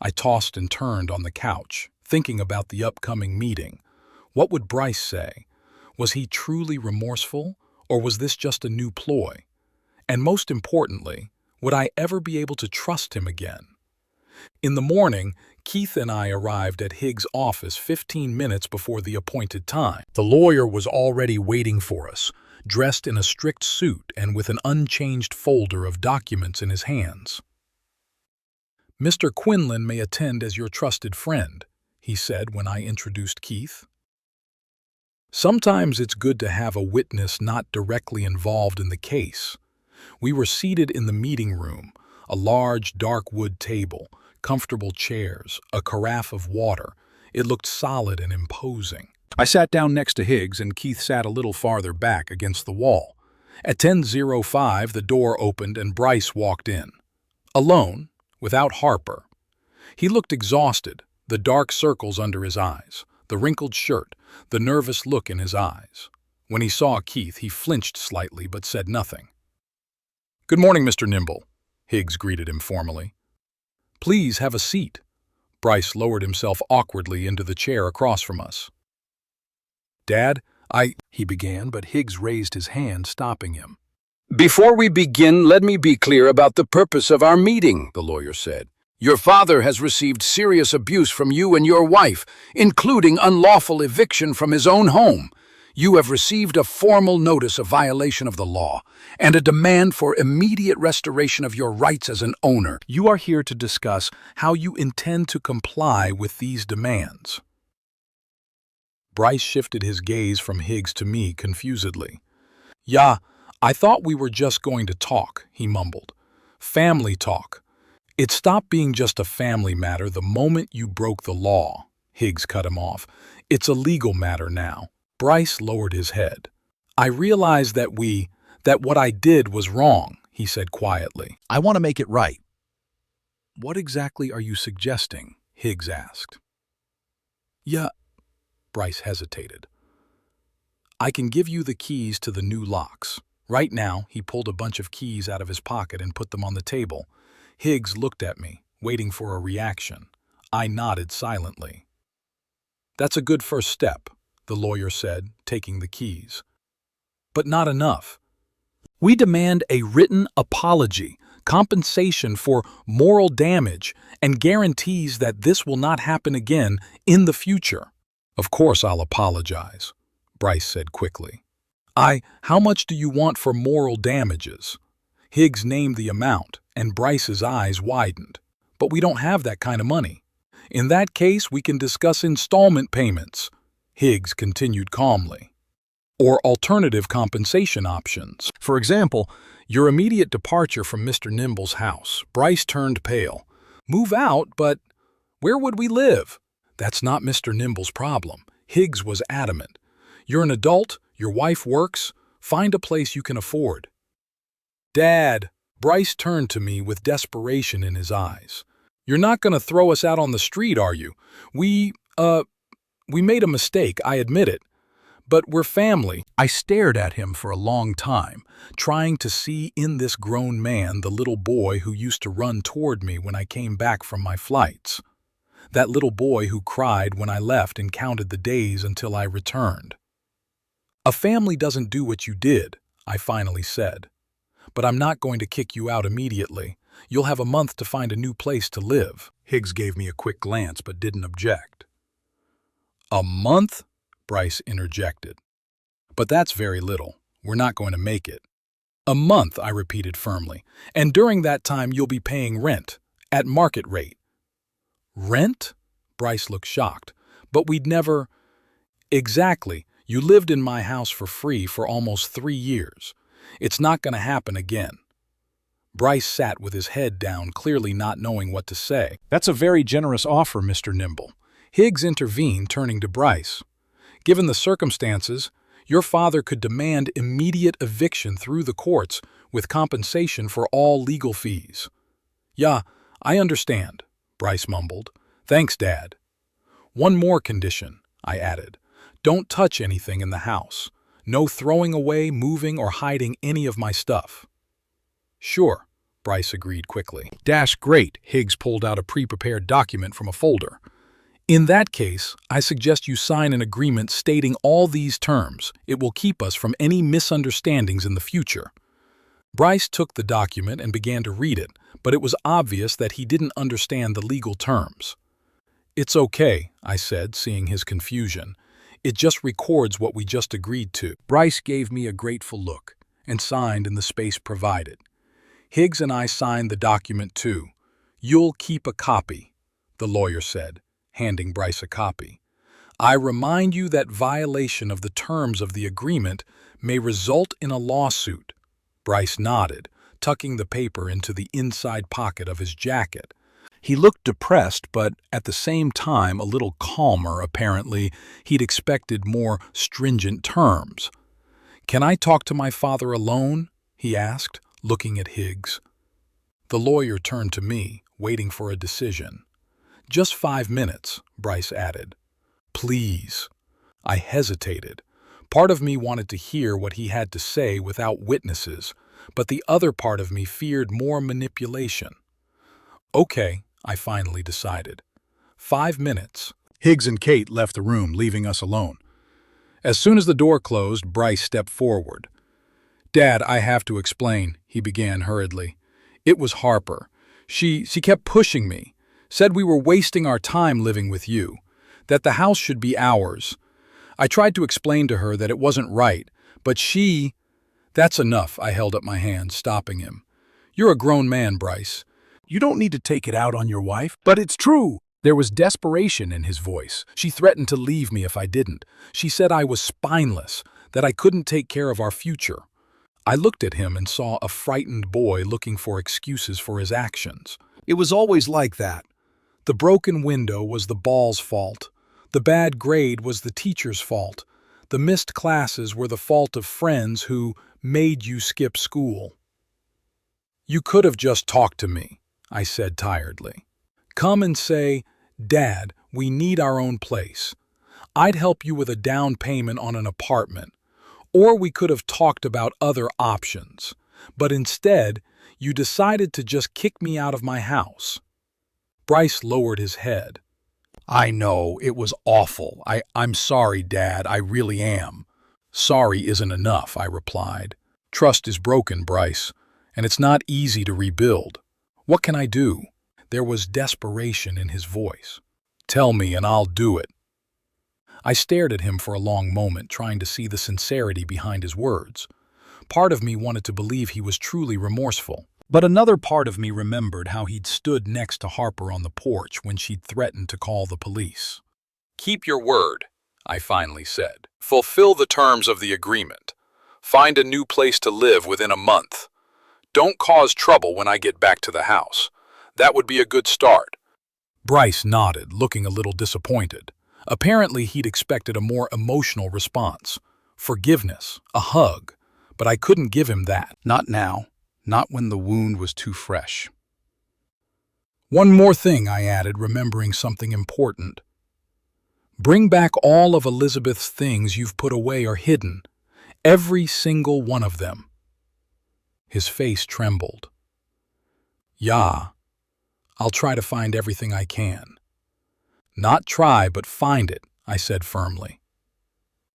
I tossed and turned on the couch, thinking about the upcoming meeting. What would Bryce say? Was he truly remorseful, or was this just a new ploy? And most importantly, would I ever be able to trust him again? In the morning, Keith and I arrived at Higgs' office 15 minutes before the appointed time. The lawyer was already waiting for us, dressed in a strict suit and with an unchanged folder of documents in his hands. "Mr. Quinlan may attend as your trusted friend," he said when I introduced Keith. Sometimes it's good to have a witness not directly involved in the case. We were seated in the meeting room, a large dark wood table, comfortable chairs, a carafe of water. It looked solid and imposing. I sat down next to Higgs, and Keith sat a little farther back against the wall. At 10:05, the door opened and Bryce walked in. Alone, without Harper. He looked exhausted, the dark circles under his eyes, the wrinkled shirt, the nervous look in his eyes. When he saw Keith, he flinched slightly but said nothing. "Good morning, Mr. Nimble," Higgs greeted him formally. "Please have a seat." Bryce lowered himself awkwardly into the chair across from us. "Dad, he began, but Higgs raised his hand, stopping him. "Before we begin, let me be clear about the purpose of our meeting," the lawyer said. "Your father has received serious abuse from you and your wife, including unlawful eviction from his own home. You have received a formal notice of violation of the law and a demand for immediate restoration of your rights as an owner. You are here to discuss how you intend to comply with these demands." Bryce shifted his gaze from Higgs to me confusedly. "Yeah, I thought we were just going to talk," he mumbled. "Family talk. It stopped being just a family matter the moment you broke the law." Higgs cut him off. "It's a legal matter now." Bryce lowered his head. "I realize that what I did was wrong," he said quietly. "I want to make it right." "What exactly are you suggesting?" Higgs asked. "Yeah," Bryce hesitated. "I can give you the keys to the new locks." Right now, he pulled a bunch of keys out of his pocket and put them on the table. Higgs looked at me, waiting for a reaction. I nodded silently. "That's a good first step," the lawyer said, taking the keys. "But not enough. We demand a written apology, compensation for moral damage, and guarantees that this will not happen again in the future." "Of course I'll apologize," Bryce said quickly. How much do you want for moral damages?" Higgs named the amount, and Bryce's eyes widened. "But we don't have that kind of money." "In that case, we can discuss installment payments," Higgs continued calmly. "Or alternative compensation options. For example, your immediate departure from Mr. Nimble's house." Bryce turned pale. "Move out, but where would we live?" "That's not Mr. Nimble's problem." Higgs was adamant. "You're an adult, your wife works, find a place you can afford." "Dad," Bryce turned to me with desperation in his eyes. "You're not going to throw us out on the street, are you? We made a mistake, I admit it. But we're family." I stared at him for a long time, trying to see in this grown man the little boy who used to run toward me when I came back from my flights. That little boy who cried when I left and counted the days until I returned. "A family doesn't do what you did," I finally said. "But I'm not going to kick you out immediately. You'll have a month to find a new place to live." Higgs gave me a quick glance but didn't object. "A month?" Bryce interjected. "But that's very little. We're not going to make it." "A month," I repeated firmly. "And during that time you'll be paying rent, at market rate." "Rent?" Bryce looked shocked. "But we'd never—" "Exactly. You lived in my house for free for almost 3 years. It's not going to happen again." Bryce sat with his head down, clearly not knowing what to say. "That's a very generous offer, Mr. Nimble." Higgs intervened, turning to Bryce. "Given the circumstances, your father could demand immediate eviction through the courts with compensation for all legal fees." "Yeah, I understand," Bryce mumbled. "Thanks, Dad." "One more condition," I added. "Don't touch anything in the house. No throwing away, moving, or hiding any of my stuff." "Sure," Bryce agreed quickly. Great. Higgs pulled out a pre-prepared document from a folder. "In that case, I suggest you sign an agreement stating all these terms. It will keep us from any misunderstandings in the future." Bryce took the document and began to read it, but it was obvious that he didn't understand the legal terms. "It's okay," I said, seeing his confusion. "It just records what we just agreed to." Bryce gave me a grateful look and signed in the space provided. Higgs and I signed the document too. "You'll keep a copy," the lawyer said, handing Bryce a copy. "I remind you that violation of the terms of the agreement may result in a lawsuit." Bryce nodded, tucking the paper into the inside pocket of his jacket. He looked depressed, but at the same time a little calmer. Apparently, he'd expected more stringent terms. "Can I talk to my father alone?" he asked, looking at Higgs. The lawyer turned to me, waiting for a decision. "Just 5 minutes," Bryce added. "Please." I hesitated. Part of me wanted to hear what he had to say without witnesses, but the other part of me feared more manipulation. "Okay," I finally decided. 5 minutes. Higgs and Kate left the room, leaving us alone. As soon as the door closed, Bryce stepped forward. "Dad, I have to explain," he began hurriedly. "It was Harper. She kept pushing me, said we were wasting our time living with you, that the house should be ours. I tried to explain to her that it wasn't right, but she—" "That's enough," I held up my hand, stopping him. "You're a grown man, Bryce. You don't need to take it out on your wife." "But it's true." There was desperation in his voice. "She threatened to leave me if I didn't. She said I was spineless, that I couldn't take care of our future." I looked at him and saw a frightened boy looking for excuses for his actions. "It was always like that. The broken window was the ball's fault. The bad grade was the teacher's fault. The missed classes were the fault of friends who made you skip school." "You could have just talked to me," I said tiredly. "Come and say, 'Dad, we need our own place. I'd help you with a down payment on an apartment.' Or we could have talked about other options. But instead, you decided to just kick me out of my house." Bryce lowered his head. "I know, it was awful. I'm sorry, Dad, I really am." "Sorry isn't enough," I replied. "Trust is broken, Bryce, and it's not easy to rebuild. What can I do?" There was desperation in his voice. "Tell me and I'll do it." I stared at him for a long moment, trying to see the sincerity behind his words. Part of me wanted to believe he was truly remorseful, but another part of me remembered how he'd stood next to Harper on the porch when she'd threatened to call the police. "Keep your word," I finally said. "Fulfill the terms of the agreement. Find a new place to live within a month. Don't cause trouble when I get back to the house. That would be a good start." Bryce nodded, looking a little disappointed. Apparently, he'd expected a more emotional response. Forgiveness, a hug. But I couldn't give him that. Not now. Not when the wound was too fresh. "One more thing," I added, remembering something important. "Bring back all of Elizabeth's things you've put away or hidden. Every single one of them." His face trembled. "Yeah, I'll try to find everything I can." "Not try, but find it," I said firmly.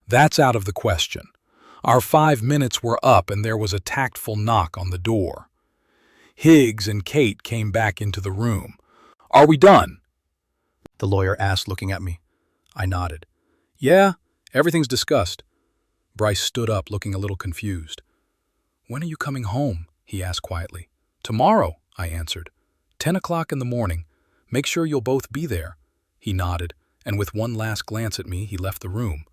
"That's out of the question." Our 5 minutes were up and there was a tactful knock on the door. Higgs and Kate came back into the room. "Are we done?" the lawyer asked, looking at me. I nodded. "Yeah, everything's discussed." Bryce stood up, looking a little confused. "When are you coming home?" he asked quietly. "Tomorrow," I answered. 10 o'clock in the morning. Make sure you'll both be there." He nodded, and with one last glance at me, he left the room.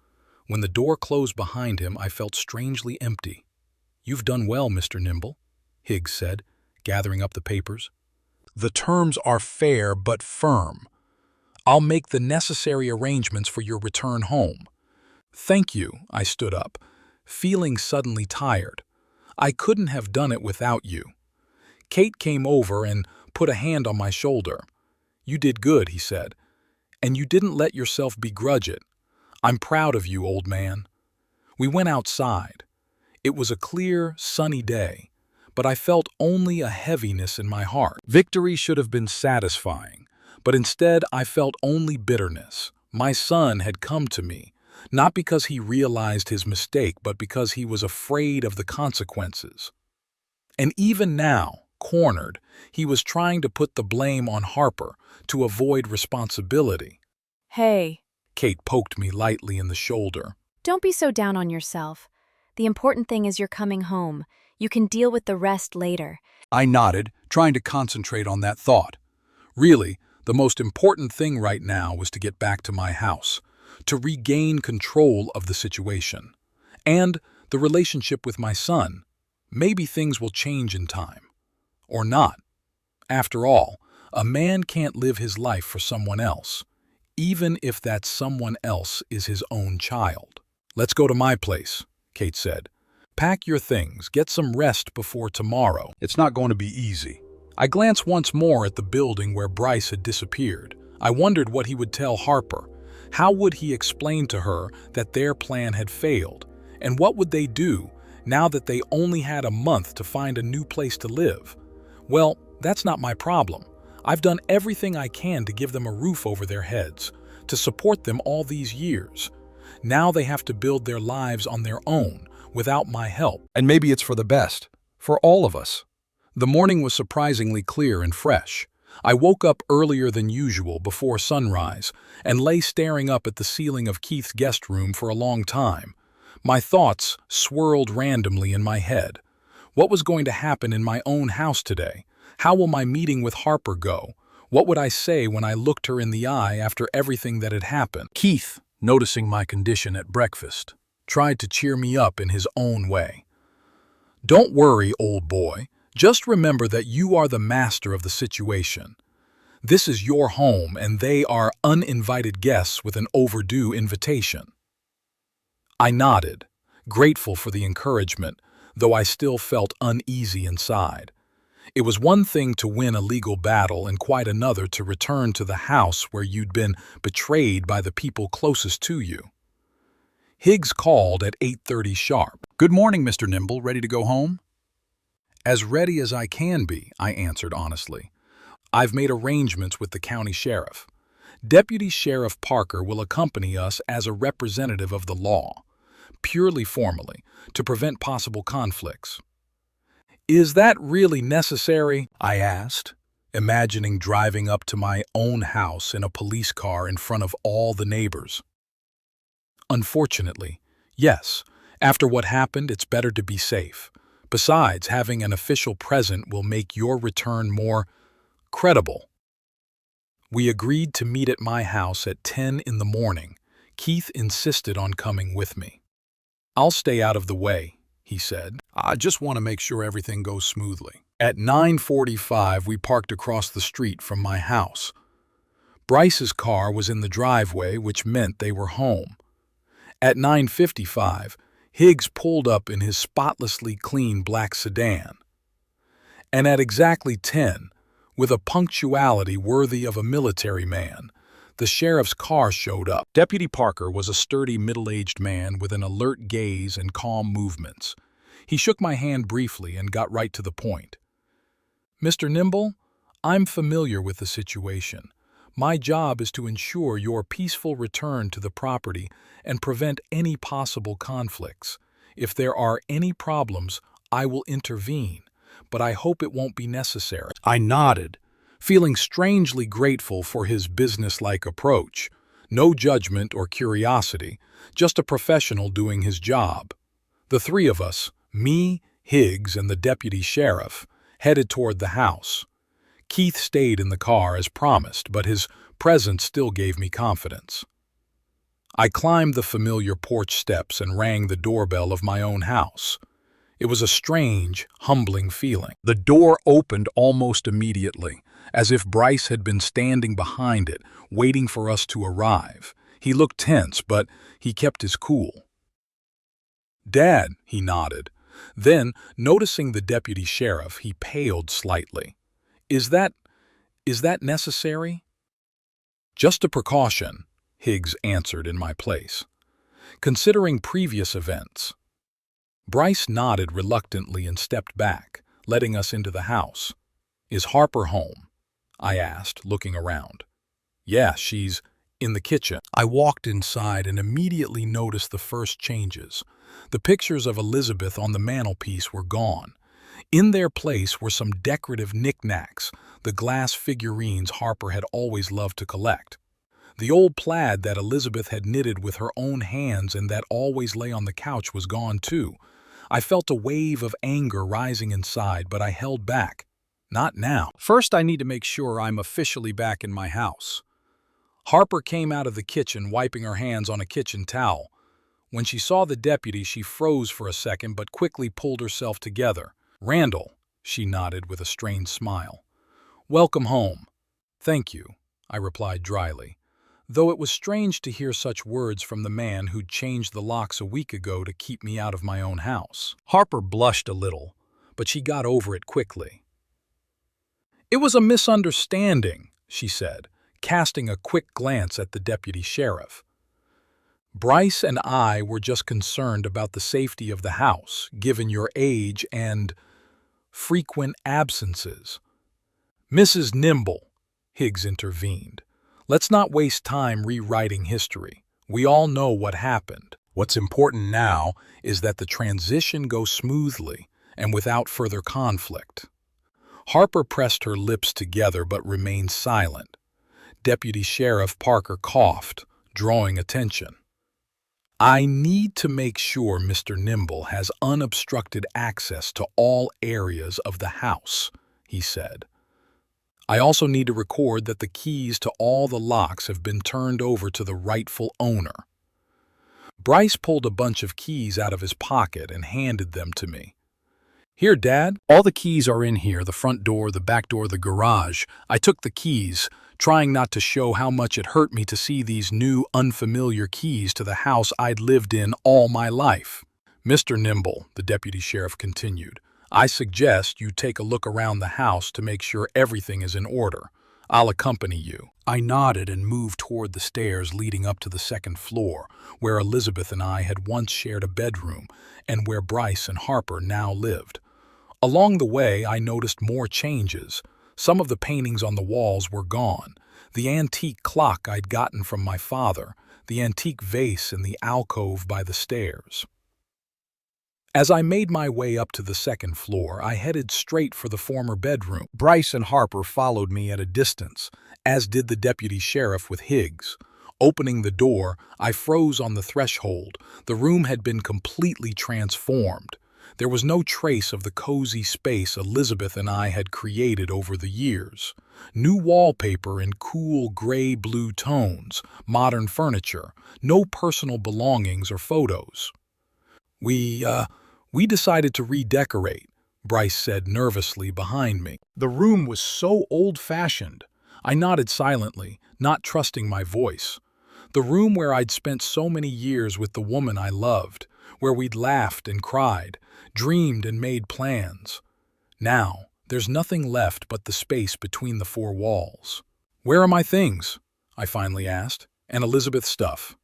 When the door closed behind him, I felt strangely empty. "You've done well, Mr. Nimble," Higgs said, gathering up the papers. "The terms are fair but firm. I'll make the necessary arrangements for your return home." "Thank you," I stood up, feeling suddenly tired. I couldn't have done it without you. Kate came over and put a hand on my shoulder. "You did good," he said, "and you didn't let yourself begrudge it. I'm proud of you, old man." We went outside. It was a clear, sunny day, but I felt only a heaviness in my heart. Victory should have been satisfying, but instead I felt only bitterness. My son had come to me, not because he realized his mistake, but because he was afraid of the consequences. And even now, cornered, he was trying to put the blame on Harper to avoid responsibility. Hey, Kate poked me lightly in the shoulder. don't be so down on yourself. The important thing is you're coming home. You can deal with the rest later. I nodded, trying to concentrate on that thought. Really, the most important thing right now was to get back to my house, to regain control of the situation, and the relationship with my son. Maybe things will change in time. Or not. After all, a man can't live his life for someone else, even if that someone else is his own child. "Let's go to my place," Kate said. Pack your things, get some rest before tomorrow. It's not going to be easy. I glanced once more at the building where Bryce had disappeared. I wondered what he would tell Harper. How would he explain to her that their plan had failed? And what would they do now that they only had a month to find a new place to live? Well, that's not my problem. I've done everything I can to give them a roof over their heads, to support them all these years. Now they have to build their lives on their own, without my help. And maybe it's for the best, for all of us. The morning was surprisingly clear and fresh. I woke up earlier than usual before sunrise and lay staring up at the ceiling of Keith's guest room for a long time. My thoughts swirled randomly in my head. What was going to happen in my own house today? How will my meeting with Harper go? What would I say when I looked her in the eye after everything that had happened? Keith, noticing my condition at breakfast, tried to cheer me up in his own way. Don't worry, old boy. Just remember that you are the master of the situation. This is your home and they are uninvited guests with an overdue invitation. I nodded, grateful for the encouragement, though I still felt uneasy inside. It was one thing to win a legal battle and quite another to return to the house where you'd been betrayed by the people closest to you. Higgs called at 8:30 sharp. "Good morning, Mr. Nimble. Ready to go home?" As ready as I can be, I answered honestly. I've made arrangements with the county sheriff. Deputy Sheriff Parker will accompany us as a representative of the law, purely formally, to prevent possible conflicts. Is that really necessary? I asked, imagining driving up to my own house in a police car in front of all the neighbors. Unfortunately, yes. After what happened, it's better to be safe. Besides, having an official present will make your return more credible. We agreed to meet at my house at 10 in the morning. Keith insisted on coming with me. I'll stay out of the way, he said. I just want to make sure everything goes smoothly. At 9:45, we parked across the street from my house. Bryce's car was in the driveway, which meant they were home. At 9:55, Higgs pulled up in his spotlessly clean black sedan. And at exactly 10, with a punctuality worthy of a military man, the sheriff's car showed up. Deputy Parker was a sturdy middle-aged man with an alert gaze and calm movements. He shook my hand briefly and got right to the point. Mr. Nimble, I'm familiar with the situation. My job is to ensure your peaceful return to the property and prevent any possible conflicts. If there are any problems, I will intervene, but I hope it won't be necessary. I nodded, feeling strangely grateful for his businesslike approach. No judgment or curiosity, just a professional doing his job. The three of us, me, Higgs, and the deputy sheriff, headed toward the house. Keith stayed in the car as promised, but his presence still gave me confidence. I climbed the familiar porch steps and rang the doorbell of my own house. It was a strange, humbling feeling. The door opened almost immediately, as if Bryce had been standing behind it, waiting for us to arrive. He looked tense, but he kept his cool. "Dad," he nodded. Then, noticing the deputy sheriff, he paled slightly. Is that necessary?" "Just a precaution," Higgs answered in my place. "Considering previous events." Bryce nodded reluctantly and stepped back, letting us into the house. "Is Harper home?" I asked, looking around. "Yeah, she's in the kitchen." I walked inside and immediately noticed the first changes. The pictures of Elizabeth on the mantelpiece were gone. In their place were some decorative knickknacks, the glass figurines Harper had always loved to collect. The old plaid that Elizabeth had knitted with her own hands and that always lay on the couch was gone too. I felt a wave of anger rising inside, but I held back. Not now. First, I need to make sure I'm officially back in my house. Harper came out of the kitchen, wiping her hands on a kitchen towel. When she saw the deputy, she froze for a second, but quickly pulled herself together. "Randall," she nodded with a strained smile. "Welcome home." "Thank you," I replied dryly. though it was strange to hear such words from the man who'd changed the locks a week ago to keep me out of my own house. Harper blushed a little, but she got over it quickly. "It was a misunderstanding," she said, casting a quick glance at the deputy sheriff. "Bryce and I were just concerned about the safety of the house, given your age and frequent absences." "Mrs. Nimble," Higgs intervened, "let's not waste time rewriting history. We all know what happened. What's important now is that the transition go smoothly and without further conflict." Harper pressed her lips together but remained silent. Deputy Sheriff Parker coughed, drawing attention. "I need to make sure Mr. Nimble has unobstructed access to all areas of the house," he said. "I also need to record that the keys to all the locks have been turned over to the rightful owner." Bryce pulled a bunch of keys out of his pocket and handed them to me. "Here, Dad. All the keys are in here, the front door, the back door, the garage. I took the keys, trying not to show how much it hurt me to see these new, unfamiliar keys to the house I'd lived in all my life." "Mr. Nimble," the deputy sheriff continued, "I suggest you take a look around the house to make sure everything is in order. I'll accompany you." I nodded and moved toward the stairs leading up to the second floor, where Elizabeth and I had once shared a bedroom and where Bryce and Harper now lived. Along the way, I noticed more changes. Some of the paintings on the walls were gone. The antique clock I'd gotten from my father, the antique vase in the alcove by the stairs. As I made my way up to the second floor, I headed straight for the former bedroom. Bryce and Harper followed me at a distance, as did the deputy sheriff with Higgs. Opening the door, I froze on the threshold. The room had been completely transformed. There was no trace of the cozy space Elizabeth and I had created over the years. New wallpaper in cool gray-blue tones, modern furniture, no personal belongings or photos. We decided to redecorate," Bryce said nervously behind me. "The room was so old-fashioned." I nodded silently, not trusting my voice. The room where I'd spent so many years with the woman I loved, where we'd laughed and cried, dreamed and made plans. Now, there's nothing left but the space between the four walls. "Where are my things?" I finally asked. "And Elizabeth's stuff?"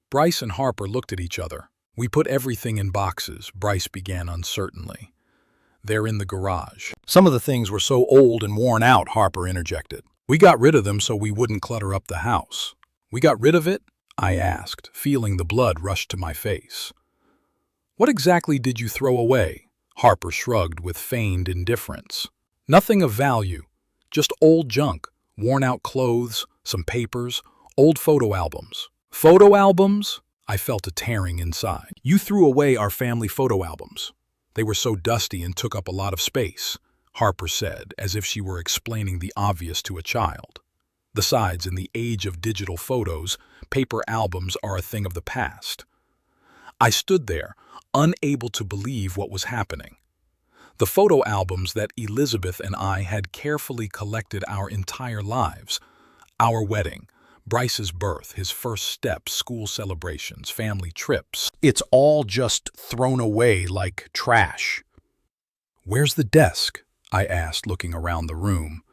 Bryce and Harper looked at each other. "We put everything in boxes," Bryce began uncertainly. "They're in the garage." "Some of the things were so old and worn out," Harper interjected. "We got rid of them so we wouldn't clutter up the house." "We got rid of it?" I asked, feeling the blood rush to my face. "What exactly did you throw away?" Harper shrugged with feigned indifference. "Nothing of value, just old junk, worn-out clothes, some papers, old photo albums." "Photo albums?" I felt a tearing inside. "You threw away our family photo albums. They were so dusty and took up a lot of space," Harper said, as if she were explaining the obvious to a child. "Besides, in the age of digital photos, paper albums are a thing of the past." I stood there, unable to believe what was happening. The photo albums that Elizabeth and I had carefully collected our entire lives, our wedding, Bryce's birth, his first steps, school celebrations, family trips. It's all just thrown away like trash. "Where's the desk?" I asked, looking around the room.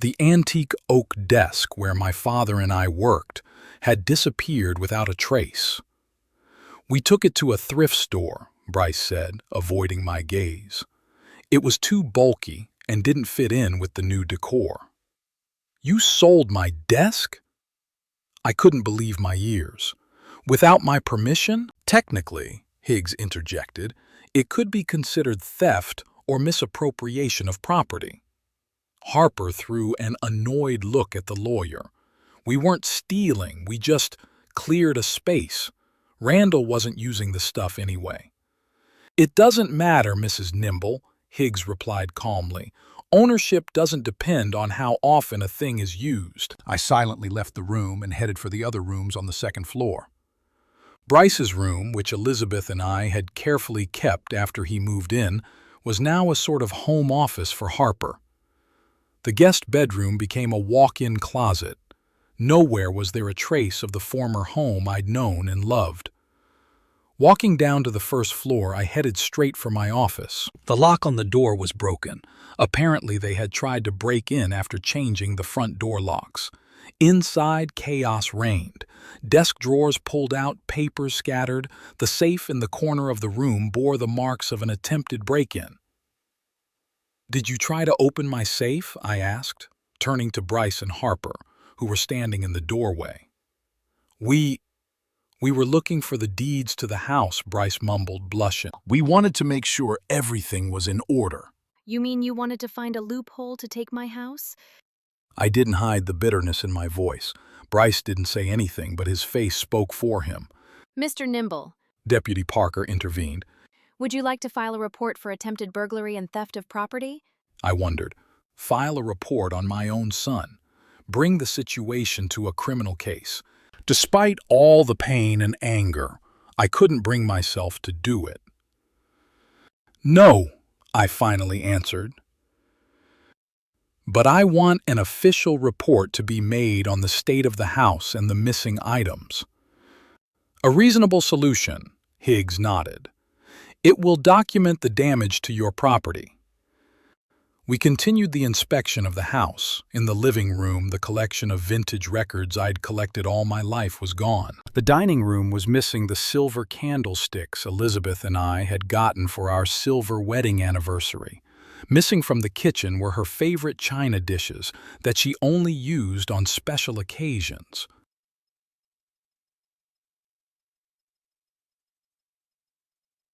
The antique oak desk where my father and I worked had disappeared without a trace. "We took it to a thrift store," Bryce said, avoiding my gaze. "It was too bulky and didn't fit in with the new decor." "You sold my desk?" I couldn't believe my ears. "Without my permission?" "Technically," Higgs interjected, "it could be considered theft or misappropriation of property." Harper threw an annoyed look at the lawyer. "We weren't stealing, we just cleared a space. Randall wasn't using the stuff anyway." "It doesn't matter, Mrs. Nimble," Higgs replied calmly. "Ownership doesn't depend on how often a thing is used." I silently left the room and headed for the other rooms on the second floor. Bryce's room, which Elizabeth and I had carefully kept after he moved in, was now a sort of home office for Harper. The guest bedroom became a walk-in closet. Nowhere was there a trace of the former home I'd known and loved. Walking down to the first floor, I headed straight for my office. The lock on the door was broken. Apparently, they had tried to break in after changing the front door locks. Inside, chaos reigned. Desk drawers pulled out, papers scattered. The safe in the corner of the room bore the marks of an attempted break-in. "Did you try to open my safe?" I asked, turning to Bryce and Harper, who were standing in the doorway. We were looking for the deeds to the house," Bryce mumbled, blushing. "We wanted to make sure everything was in order." You mean you wanted to find a loophole to take my house? I didn't hide the bitterness in my voice. Bryce didn't say anything, but his face spoke for him. Mr. Nimble, Deputy Parker intervened. would you like to file a report for attempted burglary and theft of property? I wondered. File a report on my own son. Bring the situation to a criminal case. Despite all the pain and anger, I couldn't bring myself to do it. "No," I finally answered. "But I want an official report to be made on the state of the house and the missing items." "A reasonable solution," Higgs nodded. "It will document the damage to your property." We continued the inspection of the house. In the living room, the collection of vintage records I'd collected all my life was gone. The dining room was missing the silver candlesticks Elizabeth and I had gotten for our silver wedding anniversary. Missing from the kitchen were her favorite china dishes that she only used on special occasions.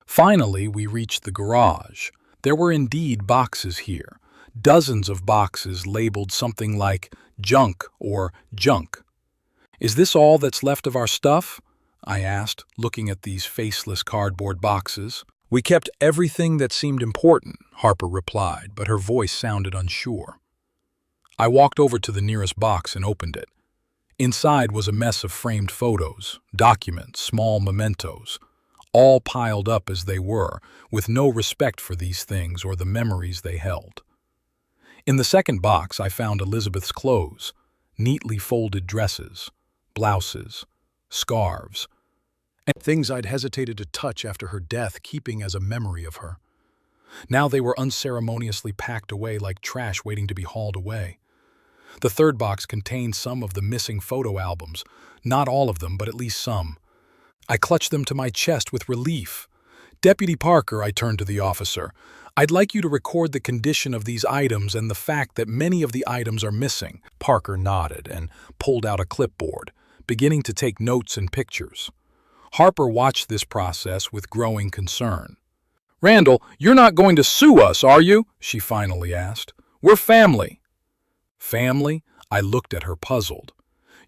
Finally, we reached the garage. There were indeed boxes here. Dozens of boxes labeled something like junk or junk. "Is this all that's left of our stuff?" I asked, looking at these faceless cardboard boxes. "We kept everything that seemed important," Harper replied, but her voice sounded unsure. I walked over to the nearest box and opened it. Inside was a mess of framed photos, documents, small mementos, all piled up as they were, with no respect for these things or the memories they held. In the second box, I found Elizabeth's clothes, neatly folded dresses, blouses, scarves, and things I'd hesitated to touch after her death, keeping as a memory of her. Now they were unceremoniously packed away like trash waiting to be hauled away. The third box contained some of the missing photo albums, not all of them, but at least some. I clutched them to my chest with relief. "Deputy Parker," I turned to the officer, "I'd like you to record the condition of these items and the fact that many of the items are missing." Parker nodded and pulled out a clipboard, beginning to take notes and pictures. Harper watched this process with growing concern. "Randall, you're not going to sue us, are you?" she finally asked. "We're family." "Family?" I looked at her puzzled.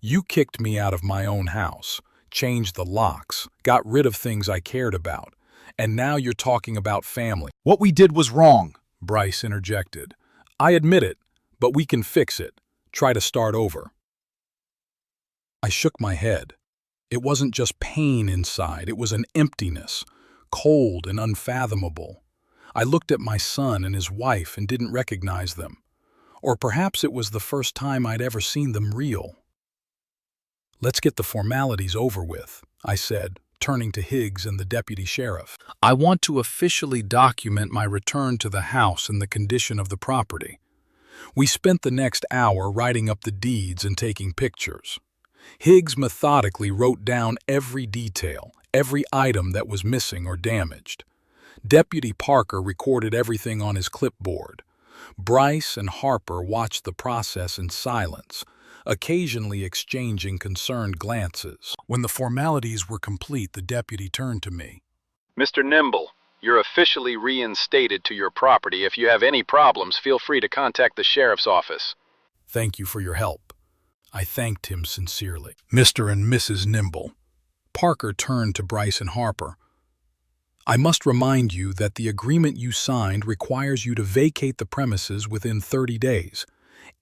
"You kicked me out of my own house, changed the locks, got rid of things I cared about, and now you're talking about family." "What we did was wrong," Bryce interjected. "I admit it, but we can fix it. Try to start over." I shook my head. It wasn't just pain inside, it was an emptiness, cold and unfathomable. I looked at my son and his wife and didn't recognize them. Or perhaps it was the first time I'd ever seen them real. "Let's get the formalities over with," I said, turning to Higgs and the deputy sheriff. "I want to officially document my return to the house and the condition of the property." We spent the next hour writing up the deeds and taking pictures. Higgs methodically wrote down every detail, every item that was missing or damaged. Deputy Parker recorded everything on his clipboard. Bryce and Harper watched the process in silence, occasionally exchanging concerned glances. When the formalities were complete, the deputy turned to me. "Mr. Nimble, you're officially reinstated to your property. If you have any problems, feel free to contact the sheriff's office." "Thank you for your help." I thanked him sincerely. "Mr. and Mrs. Nimble." Parker turned to Bryce and Harper. "I must remind you that the agreement you signed requires you to vacate the premises within 30 days.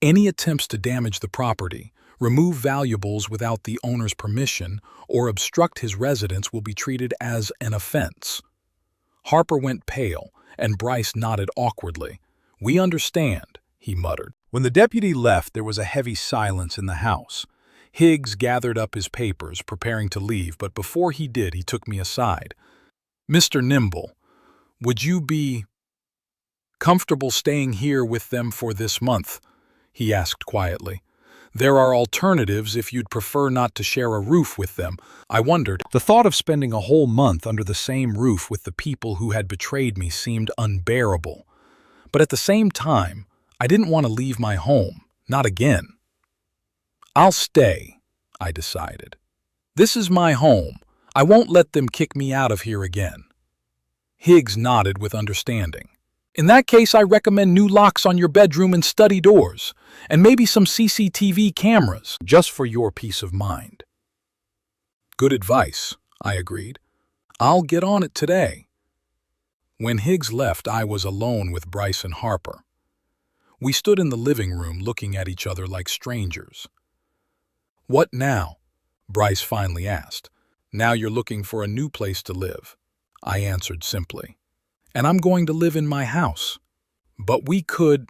Any attempts to damage the property, remove valuables without the owner's permission, or obstruct his residence will be treated as an offense." Harper went pale, and Bryce nodded awkwardly. "We understand," he muttered. When the deputy left, there was a heavy silence in the house. Higgs gathered up his papers, preparing to leave, but before he did, he took me aside. "Mr. Nimble, would you be comfortable staying here with them for this month?" he asked quietly. "There are alternatives if you'd prefer not to share a roof with them." I wondered. The thought of spending a whole month under the same roof with the people who had betrayed me seemed unbearable. But at the same time, I didn't want to leave my home, not again. "I'll stay," I decided. "This is my home. I won't let them kick me out of here again." Higgs nodded with understanding. "In that case, I recommend new locks on your bedroom and study doors, and maybe some CCTV cameras, just for your peace of mind." "Good advice," I agreed. "I'll get on it today." When Higgs left, I was alone with Bryce and Harper. We stood in the living room looking at each other like strangers. "What now?" Bryce finally asked. "Now you're looking for a new place to live," I answered simply. "And I'm going to live in my house." "But we could—"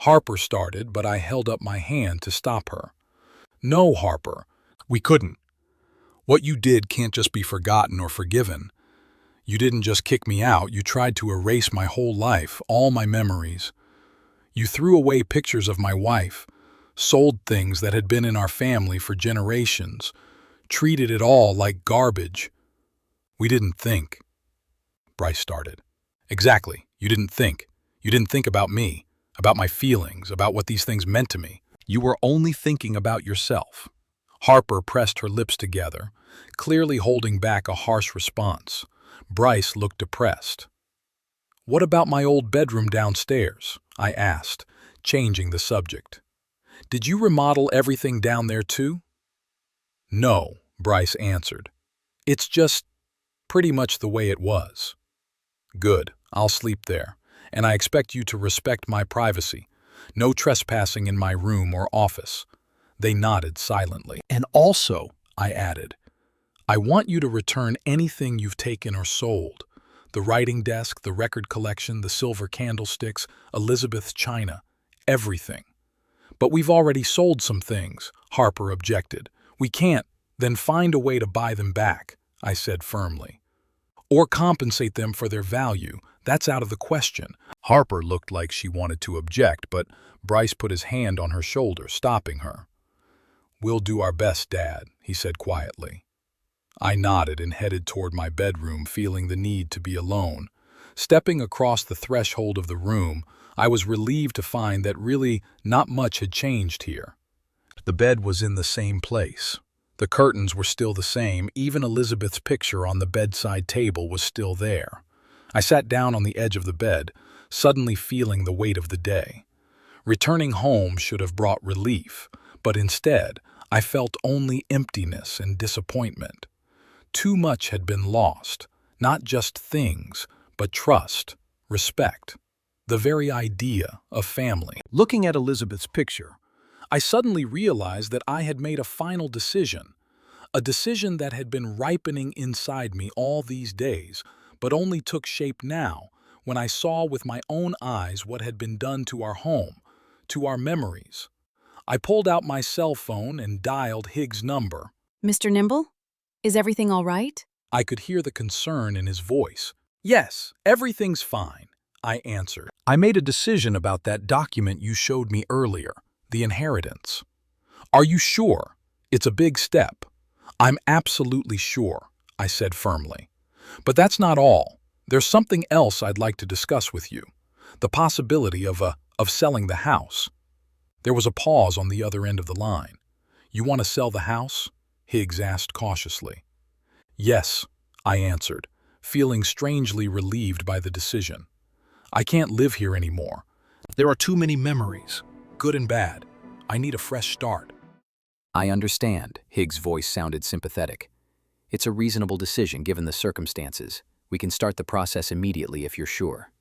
Harper started, but I held up my hand to stop her. "No, Harper, we couldn't. What you did can't just be forgotten or forgiven. You didn't just kick me out, you tried to erase my whole life, all my memories. You threw away pictures of my wife, sold things that had been in our family for generations, treated it all like garbage. We didn't think." Bryce started. "Exactly, you didn't think. You didn't think about me, about my feelings, about what these things meant to me. You were only thinking about yourself." Harper pressed her lips together, clearly holding back a harsh response. Bryce looked depressed. "What about my old bedroom downstairs?" I asked, changing the subject. "Did you remodel everything down there too?" "No," Bryce answered. "It's just pretty much the way it was." "Good, I'll sleep there, and I expect you to respect my privacy. No trespassing in my room or office." They nodded silently. "And also," I added, "I want you to return anything you've taken or sold. The writing desk, the record collection, the silver candlesticks, Elizabeth's china, everything." "But we've already sold some things," Harper objected. "We can't." "Then find a way to buy them back," I said firmly. "Or compensate them for their value. That's out of the question." Harper looked like she wanted to object, but Bryce put his hand on her shoulder, stopping her. "We'll do our best, Dad," he said quietly. I nodded and headed toward my bedroom, feeling the need to be alone. Stepping across the threshold of the room, I was relieved to find that really not much had changed here. The bed was in the same place. The curtains were still the same, even Elizabeth's picture on the bedside table was still there. I sat down on the edge of the bed, suddenly feeling the weight of the day. Returning home should have brought relief, but instead, I felt only emptiness and disappointment. Too much had been lost, not just things, but trust, respect, the very idea of family. Looking at Elizabeth's picture, I suddenly realized that I had made a final decision, a decision that had been ripening inside me all these days, but only took shape now when I saw with my own eyes what had been done to our home, to our memories. I pulled out my cell phone and dialed Higgs' number. Mr. Nimble? Is everything all right? I could hear the concern in his voice. "Yes, everything's fine," I answered. "I made a decision about that document you showed me earlier, the inheritance." "Are you sure? It's a big step." "I'm absolutely sure," I said firmly. "But that's not all. There's something else I'd like to discuss with you. The possibility of selling the house." There was a pause on the other end of the line. "You want to sell the house?" Higgs asked cautiously. "Yes," I answered, feeling strangely relieved by the decision. "I can't live here anymore. There are too many memories, good and bad. I need a fresh start." "I understand," Higgs' voice sounded sympathetic. "It's a reasonable decision given the circumstances. We can start the process immediately if you're sure."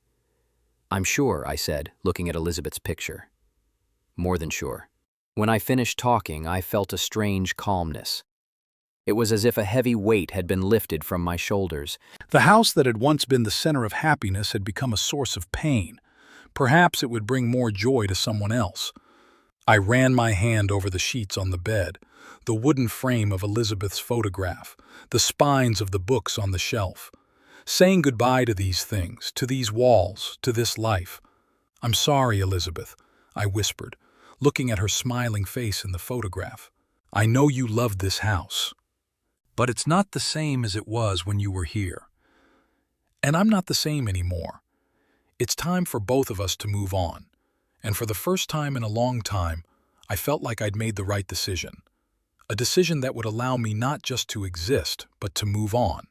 "I'm sure," I said, looking at Elizabeth's picture. "More than sure." When I finished talking, I felt a strange calmness. It was as if a heavy weight had been lifted from my shoulders. The house that had once been the center of happiness had become a source of pain. Perhaps it would bring more joy to someone else. I ran my hand over the sheets on the bed, the wooden frame of Elizabeth's photograph, the spines of the books on the shelf. Saying goodbye to these things, to these walls, to this life. "I'm sorry, Elizabeth," I whispered, looking at her smiling face in the photograph. "I know you loved this house, but it's not the same as it was when you were here. And I'm not the same anymore. It's time for both of us to move on." And for the first time in a long time, I felt like I'd made the right decision. A decision that would allow me not just to exist, but to move on.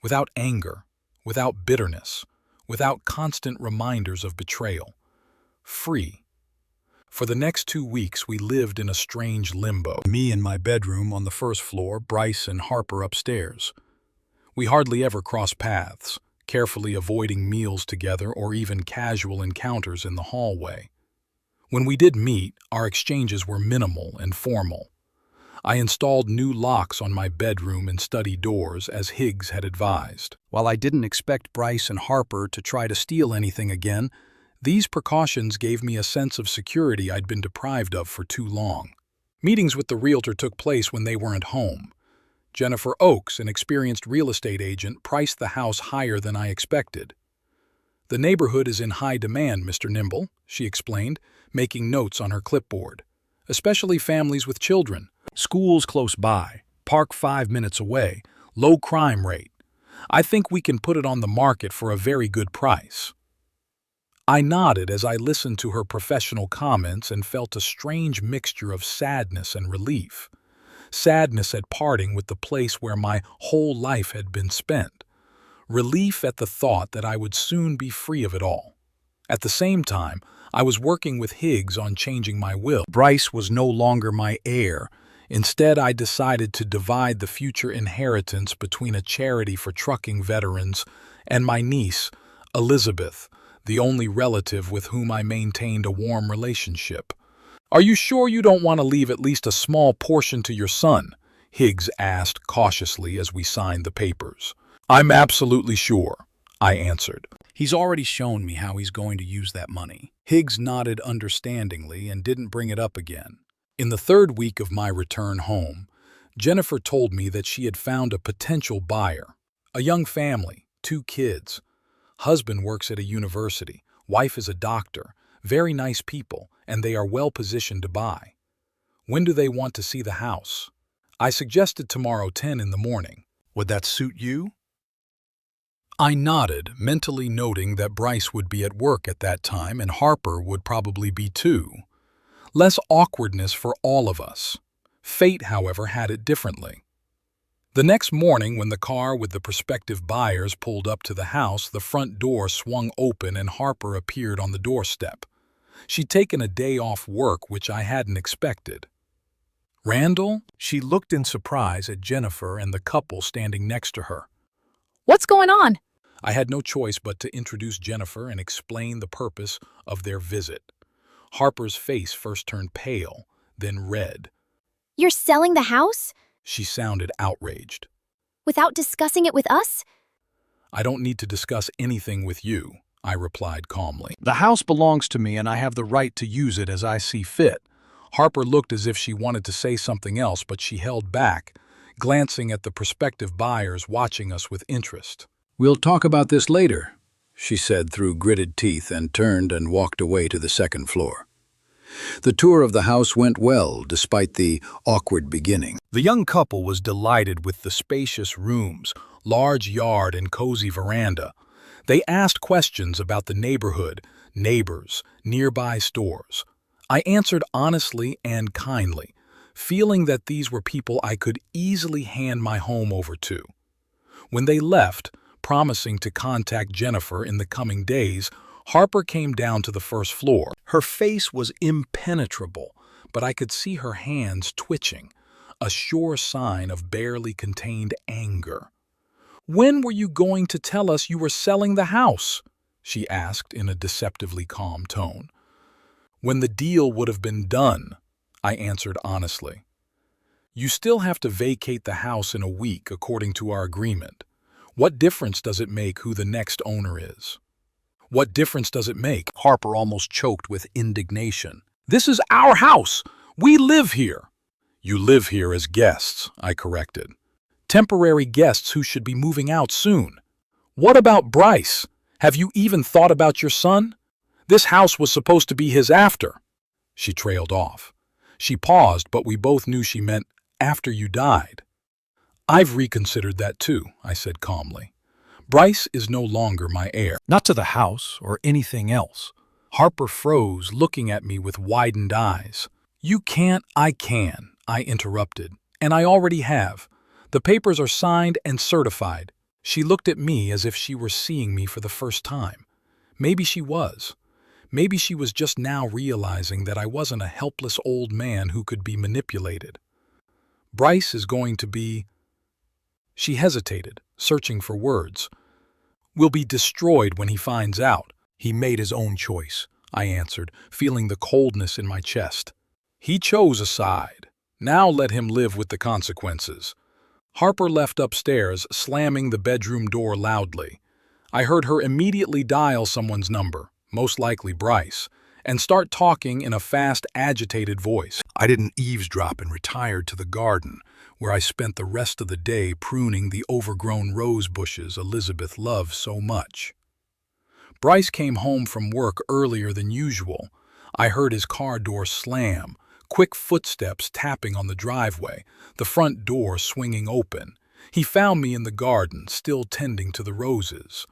Without anger, without bitterness, without constant reminders of betrayal. Free. For the next 2 weeks, we lived in a strange limbo. Me in my bedroom on the first floor, Bryce and Harper upstairs. We hardly ever crossed paths, carefully avoiding meals together or even casual encounters in the hallway. When we did meet, our exchanges were minimal and formal. I installed new locks on my bedroom and study doors, as Higgs had advised. While I didn't expect Bryce and Harper to try to steal anything again, these precautions gave me a sense of security I'd been deprived of for too long. Meetings with the realtor took place when they weren't home. Jennifer Oakes, an experienced real estate agent, priced the house higher than I expected. "The neighborhood is in high demand, Mr. Nimble," she explained, making notes on her clipboard. "Especially families with children. Schools close by, park 5 minutes away, low crime rate. I think we can put it on the market for a very good price." I nodded as I listened to her professional comments and felt a strange mixture of sadness and relief. Sadness at parting with the place where my whole life had been spent. Relief at the thought that I would soon be free of it all. At the same time, I was working with Higgs on changing my will. Bryce was no longer my heir. Instead, I decided to divide the future inheritance between a charity for trucking veterans and my niece, Elizabeth, the only relative with whom I maintained a warm relationship. "Are you sure you don't want to leave at least a small portion to your son?" Higgs asked cautiously as we signed the papers. "I'm absolutely sure," I answered. "He's already shown me how he's going to use that money." Higgs nodded understandingly and didn't bring it up again. In the 3rd week of my return home, Jennifer told me that she had found a potential buyer. A young family, 2 kids. Husband works at a university, wife is a doctor, very nice people, and they are well positioned to buy. "When do they want to see the house?" I suggested tomorrow 10 in the morning. "Would that suit you?" I nodded, mentally noting that Bryce would be at work at that time and Harper would probably be too. Less awkwardness for all of us. Fate, however, had it differently. The next morning, when the car with the prospective buyers pulled up to the house, the front door swung open and Harper appeared on the doorstep. She'd taken a day off work, which I hadn't expected. "Randall?" She looked in surprise at Jennifer and the couple standing next to her. What's going on? I had no choice but to introduce Jennifer and explain the purpose of their visit. Harper's face first turned pale, then red. You're selling the house? She sounded outraged. Without discussing it with us? "I don't need to discuss anything with you," I replied calmly. "The house belongs to me and I have the right to use it as I see fit." Harper looked as if she wanted to say something else, but she held back, glancing at the prospective buyers watching us with interest. "We'll talk about this later," she said through gritted teeth and turned and walked away to the 2nd floor. The tour of the house went well, despite the awkward beginning. The young couple was delighted with the spacious rooms, large yard and cozy veranda. They asked questions about the neighborhood, neighbors, nearby stores. I answered honestly and kindly, feeling that these were people I could easily hand my home over to. When they left, promising to contact Jennifer in the coming days, Harper came down to the 1st floor. Her face was impenetrable, but I could see her hands twitching, a sure sign of barely contained anger. "When were you going to tell us you were selling the house?" she asked in a deceptively calm tone. "When the deal would have been done," I answered honestly. "You still have to vacate the house in a week according to our agreement. What difference does it make who the next owner is?" "What difference does it make?" Harper almost choked with indignation. "This is our house. We live here." You live here as guests, I corrected. Temporary guests who should be moving out soon. What about Bryce? Have you even thought about your son? This house was supposed to be his after. She trailed off. She paused, but we both knew she meant after you died. I've reconsidered that too, I said calmly. Bryce is no longer my heir. Not to the house or anything else. Harper froze, looking at me with widened eyes. You can't, I can, I interrupted. And I already have. The papers are signed and certified. She looked at me as if she were seeing me for the first time. Maybe she was. Maybe she was just now realizing that I wasn't a helpless old man who could be manipulated. Bryce is going to be... She hesitated, searching for words. Will be destroyed when he finds out. He made his own choice, I answered, feeling the coldness in my chest. He chose a side. Now let him live with the consequences. Harper left upstairs, slamming the bedroom door loudly. I heard her immediately dial someone's number, most likely Bryce, and start talking in a fast, agitated voice. I didn't eavesdrop and retired to the garden, where I spent the rest of the day pruning the overgrown rose bushes Elizabeth loved so much. Bryce came home from work earlier than usual. I heard his car door slam, quick footsteps tapping on the driveway, the front door swinging open. He found me in the garden, still tending to the roses.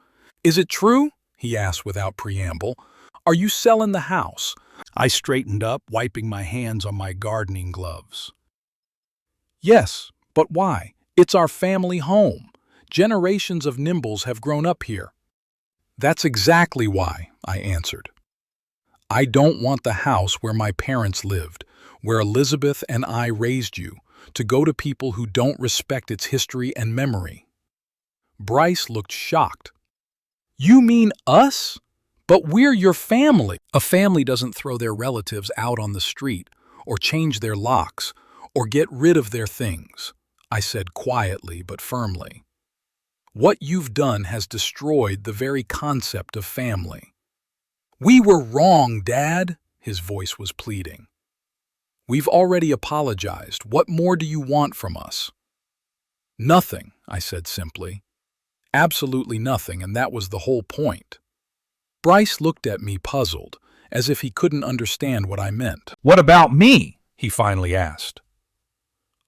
Is it true? He asked without preamble. Are you selling the house? I straightened up, wiping my hands on my gardening gloves. Yes, but why? It's our family home. Generations of Nimbles have grown up here. That's exactly why, I answered. I don't want the house where my parents lived, where Elizabeth and I raised you, to go to people who don't respect its history and memory. Bryce looked shocked. You mean us? But we're your family. A family doesn't throw their relatives out on the street, or change their locks, or get rid of their things, I said quietly but firmly. What you've done has destroyed the very concept of family. We were wrong, Dad, his voice was pleading. We've already apologized. What more do you want from us? Nothing, I said simply. Absolutely nothing, and that was the whole point. Bryce looked at me puzzled, as if he couldn't understand what I meant. What about me? He finally asked.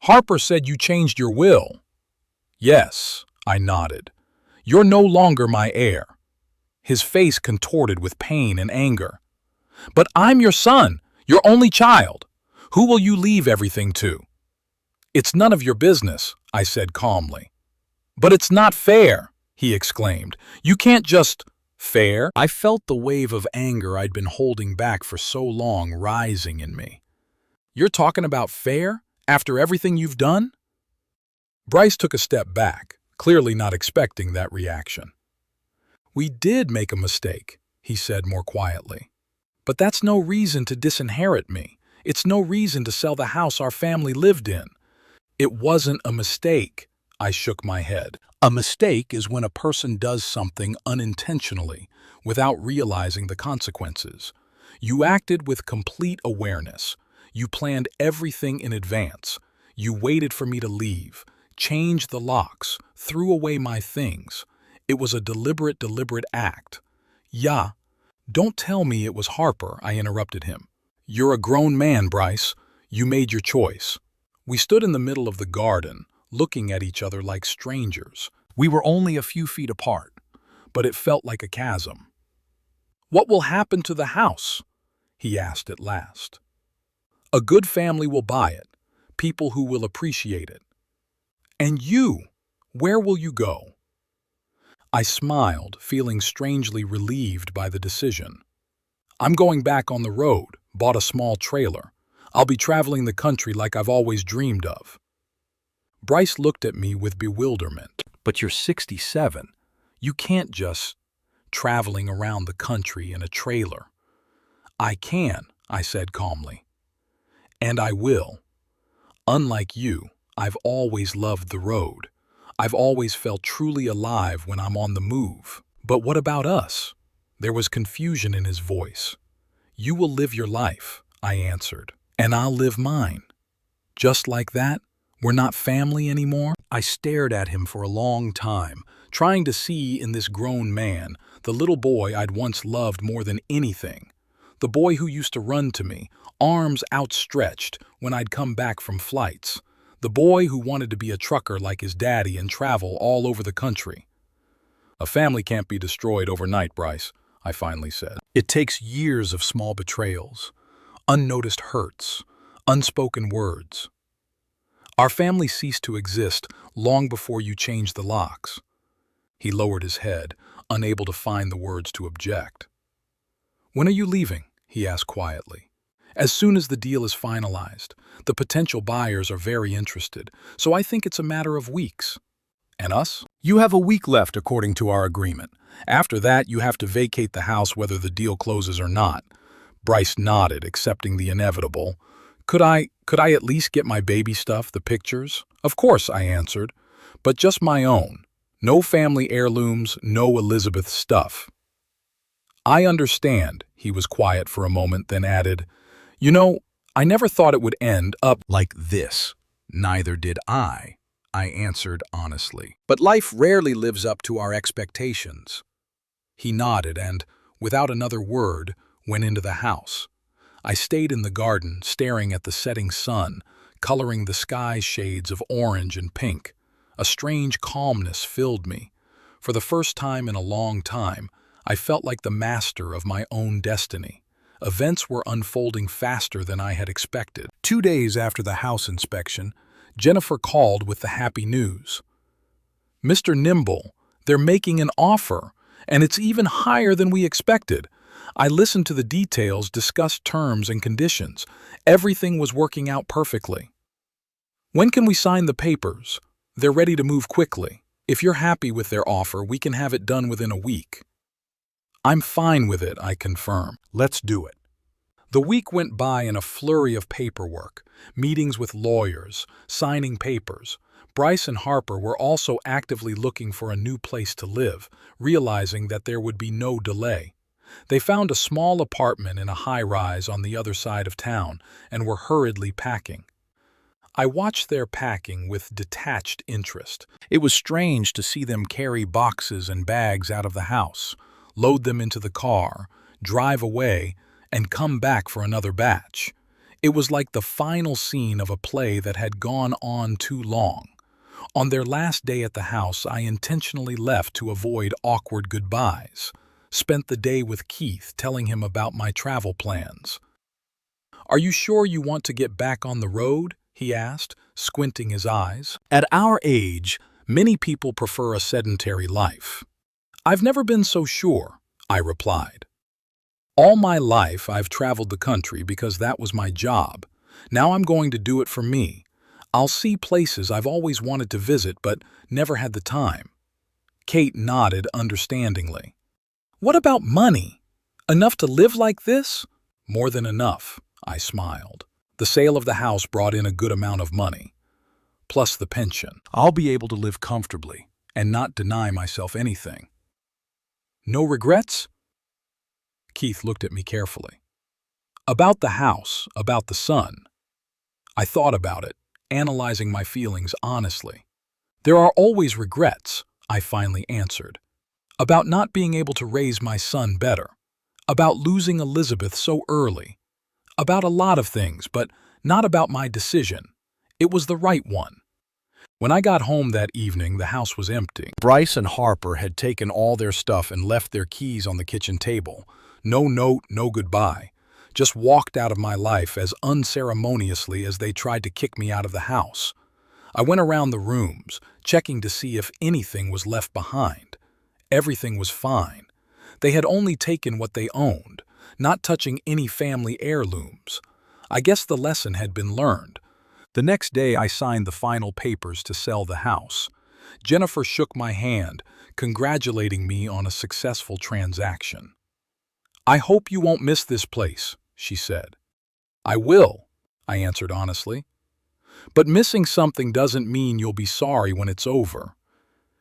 Harper said you changed your will. Yes, I nodded. You're no longer my heir. His face contorted with pain and anger. But I'm your son, your only child. Who will you leave everything to? It's none of your business, I said calmly. But it's not fair, he exclaimed. You can't just... Fair? I felt the wave of anger I'd been holding back for so long rising in me. You're talking about fair? After everything you've done? Bryce took a step back, clearly not expecting that reaction. We did make a mistake, he said more quietly. But that's no reason to disinherit me. It's no reason to sell the house our family lived in. It wasn't a mistake, I shook my head. A mistake is when a person does something unintentionally, without realizing the consequences. You acted with complete awareness. You planned everything in advance. You waited for me to leave, changed the locks, threw away my things. It was a deliberate act. Yeah, don't tell me it was Harper, I interrupted him. You're a grown man, Bryce. You made your choice. We stood in the middle of the garden, looking at each other like strangers. We were only a few feet apart, but it felt like a chasm. What will happen to the house? He asked at last. A good family will buy it, people who will appreciate it. And you, where will you go? I smiled, feeling strangely relieved by the decision. I'm going back on the road, bought a small trailer. I'll be traveling the country like I've always dreamed of. Bryce looked at me with bewilderment. But you're 67. You can't just traveling around the country in a trailer. I can, I said calmly. And I will. Unlike you, I've always loved the road. I've always felt truly alive when I'm on the move. But what about us? There was confusion in his voice. You will live your life, I answered, and I'll live mine. Just like that? We're not family anymore? I stared at him for a long time, trying to see in this grown man the little boy I'd once loved more than anything. The boy who used to run to me, arms outstretched, when I'd come back from flights. The boy who wanted to be a trucker like his daddy and travel all over the country. A family can't be destroyed overnight, Bryce, I finally said. It takes years of small betrayals, unnoticed hurts, unspoken words. Our family ceased to exist long before you changed the locks. He lowered his head, unable to find the words to object. When are you leaving? He asked quietly. As soon as the deal is finalized. The potential buyers are very interested, so I think it's a matter of weeks. And us? You have a week left according to our agreement. After that, you have to vacate the house whether the deal closes or not. Bryce nodded, accepting the inevitable. Could I at least get my baby stuff, the pictures? Of course, I answered, but just my own. No family heirlooms, no Elizabeth stuff. I understand, he was quiet for a moment, then added, You know, I never thought it would end up like this. Neither did I answered honestly. But life rarely lives up to our expectations. He nodded and, without another word, went into the house. I stayed in the garden, staring at the setting sun, coloring the sky shades of orange and pink. A strange calmness filled me. For the first time in a long time, I felt like the master of my own destiny. Events were unfolding faster than I had expected. 2 days after the house inspection, Jennifer called with the happy news. Mr. Nimble, they're making an offer, and it's even higher than we expected. I listened to the details, discussed terms and conditions. Everything was working out perfectly. When can we sign the papers? They're ready to move quickly. If you're happy with their offer, we can have it done within a week. I'm fine with it, I confirm. Let's do it. The week went by in a flurry of paperwork, meetings with lawyers, signing papers. Bryce and Harper were also actively looking for a new place to live, realizing that there would be no delay. They found a small apartment in a high-rise on the other side of town and were hurriedly packing. I watched their packing with detached interest. It was strange to see them carry boxes and bags out of the house, load them into the car, drive away, and come back for another batch. It was like the final scene of a play that had gone on too long. On their last day at the house, I intentionally left to avoid awkward goodbyes. Spent the day with Keith, telling him about my travel plans. Are you sure you want to get back on the road? He asked, squinting his eyes. At our age, many people prefer a sedentary life. I've never been so sure, I replied. All my life, I've traveled the country because that was my job. Now I'm going to do it for me. I'll see places I've always wanted to visit but never had the time. Kate nodded understandingly. What about money? Enough to live like this? More than enough, I smiled. The sale of the house brought in a good amount of money. Plus the pension. I'll be able to live comfortably and not deny myself anything. No regrets? Keith looked at me carefully. About the house, about the son. I thought about it, analyzing my feelings honestly. There are always regrets, I finally answered. About not being able to raise my son better. About losing Elizabeth so early. About a lot of things, but not about my decision. It was the right one. When I got home that evening, the house was empty. Bryce and Harper had taken all their stuff and left their keys on the kitchen table. No note, no goodbye. Just walked out of my life as unceremoniously as they tried to kick me out of the house. I went around the rooms, checking to see if anything was left behind. Everything was fine. They had only taken what they owned, not touching any family heirlooms. I guess the lesson had been learned. The next day I signed the final papers to sell the house. Jennifer shook my hand, congratulating me on a successful transaction. I hope you won't miss this place, she said. I will, I answered honestly. But missing something doesn't mean you'll be sorry when it's over.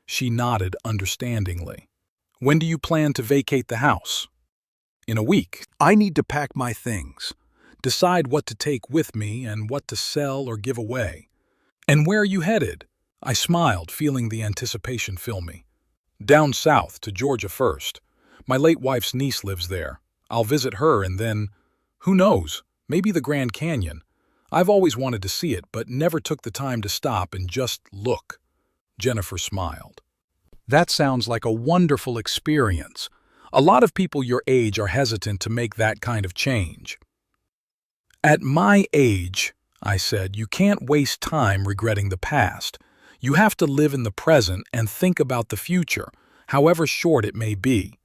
She nodded understandingly. When do you plan to vacate the house? In a week. I need to pack my things. decide what to take with me and what to sell or give away. And where are you headed? I smiled, feeling the anticipation fill me. Down south, to Georgia first. My late wife's niece lives there. I'll visit her and then, who knows, maybe the Grand Canyon. I've always wanted to see it, but never took the time to stop and just look. Jennifer smiled. That sounds like a wonderful experience. A lot of people your age are hesitant to make that kind of change. At my age, I said, you can't waste time regretting the past. You have to live in the present and think about the future, however short it may be.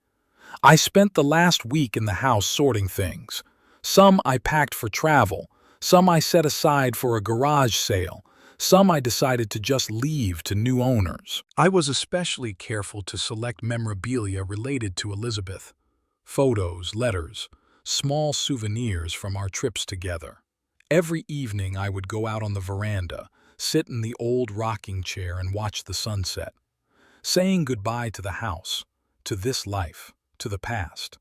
I spent the last week in the house sorting things. Some I packed for travel, some I set aside for a garage sale, some I decided to just leave to new owners. I was especially careful to select memorabilia related to Elizabeth. Photos, letters, small souvenirs from our trips together. Every evening I would go out on the veranda, sit in the old rocking chair and watch the sunset, saying goodbye to the house, to this life, to the past.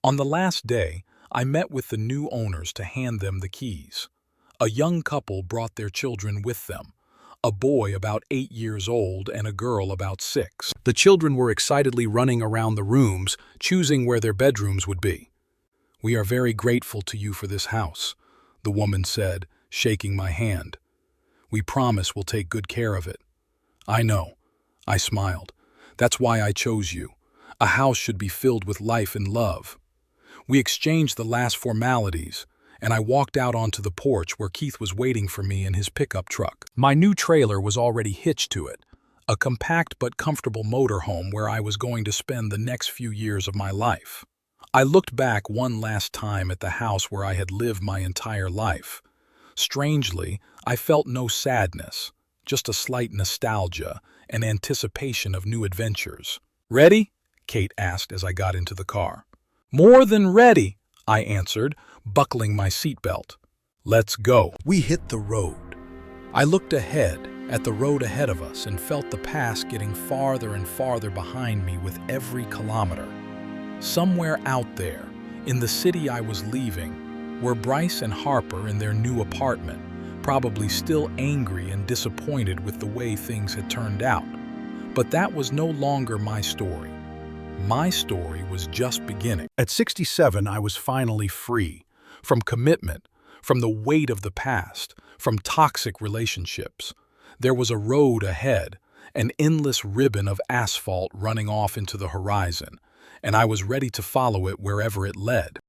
On the last day, I met with the new owners to hand them the keys. A young couple brought their children with them, a boy about 8 years old and a girl about 6. The children were excitedly running around the rooms, choosing where their bedrooms would be. "We are very grateful to you for this house," the woman said, shaking my hand. "We promise we'll take good care of it." "I know," I smiled. "That's why I chose you. A house should be filled with life and love." We exchanged the last formalities, and I walked out onto the porch where Keith was waiting for me in his pickup truck. My new trailer was already hitched to it. A compact but comfortable motorhome where I was going to spend the next few years of my life. I looked back one last time at the house where I had lived my entire life. Strangely, I felt no sadness, just a slight nostalgia and anticipation of new adventures. "Ready?" Kate asked as I got into the car. "More than ready," I answered, buckling my seatbelt. "Let's go." We hit the road. I looked ahead at the road ahead of us and felt the past getting farther and farther behind me with every kilometer. Somewhere out there, in the city I was leaving, were Bryce and Harper in their new apartment, probably still angry and disappointed with the way things had turned out. But that was no longer my story. My story was just beginning. At 67, I was finally free From commitment, from the weight of the past, from toxic relationships. There was a road ahead, an endless ribbon of asphalt running off into the horizon, and I was ready to follow it wherever it led.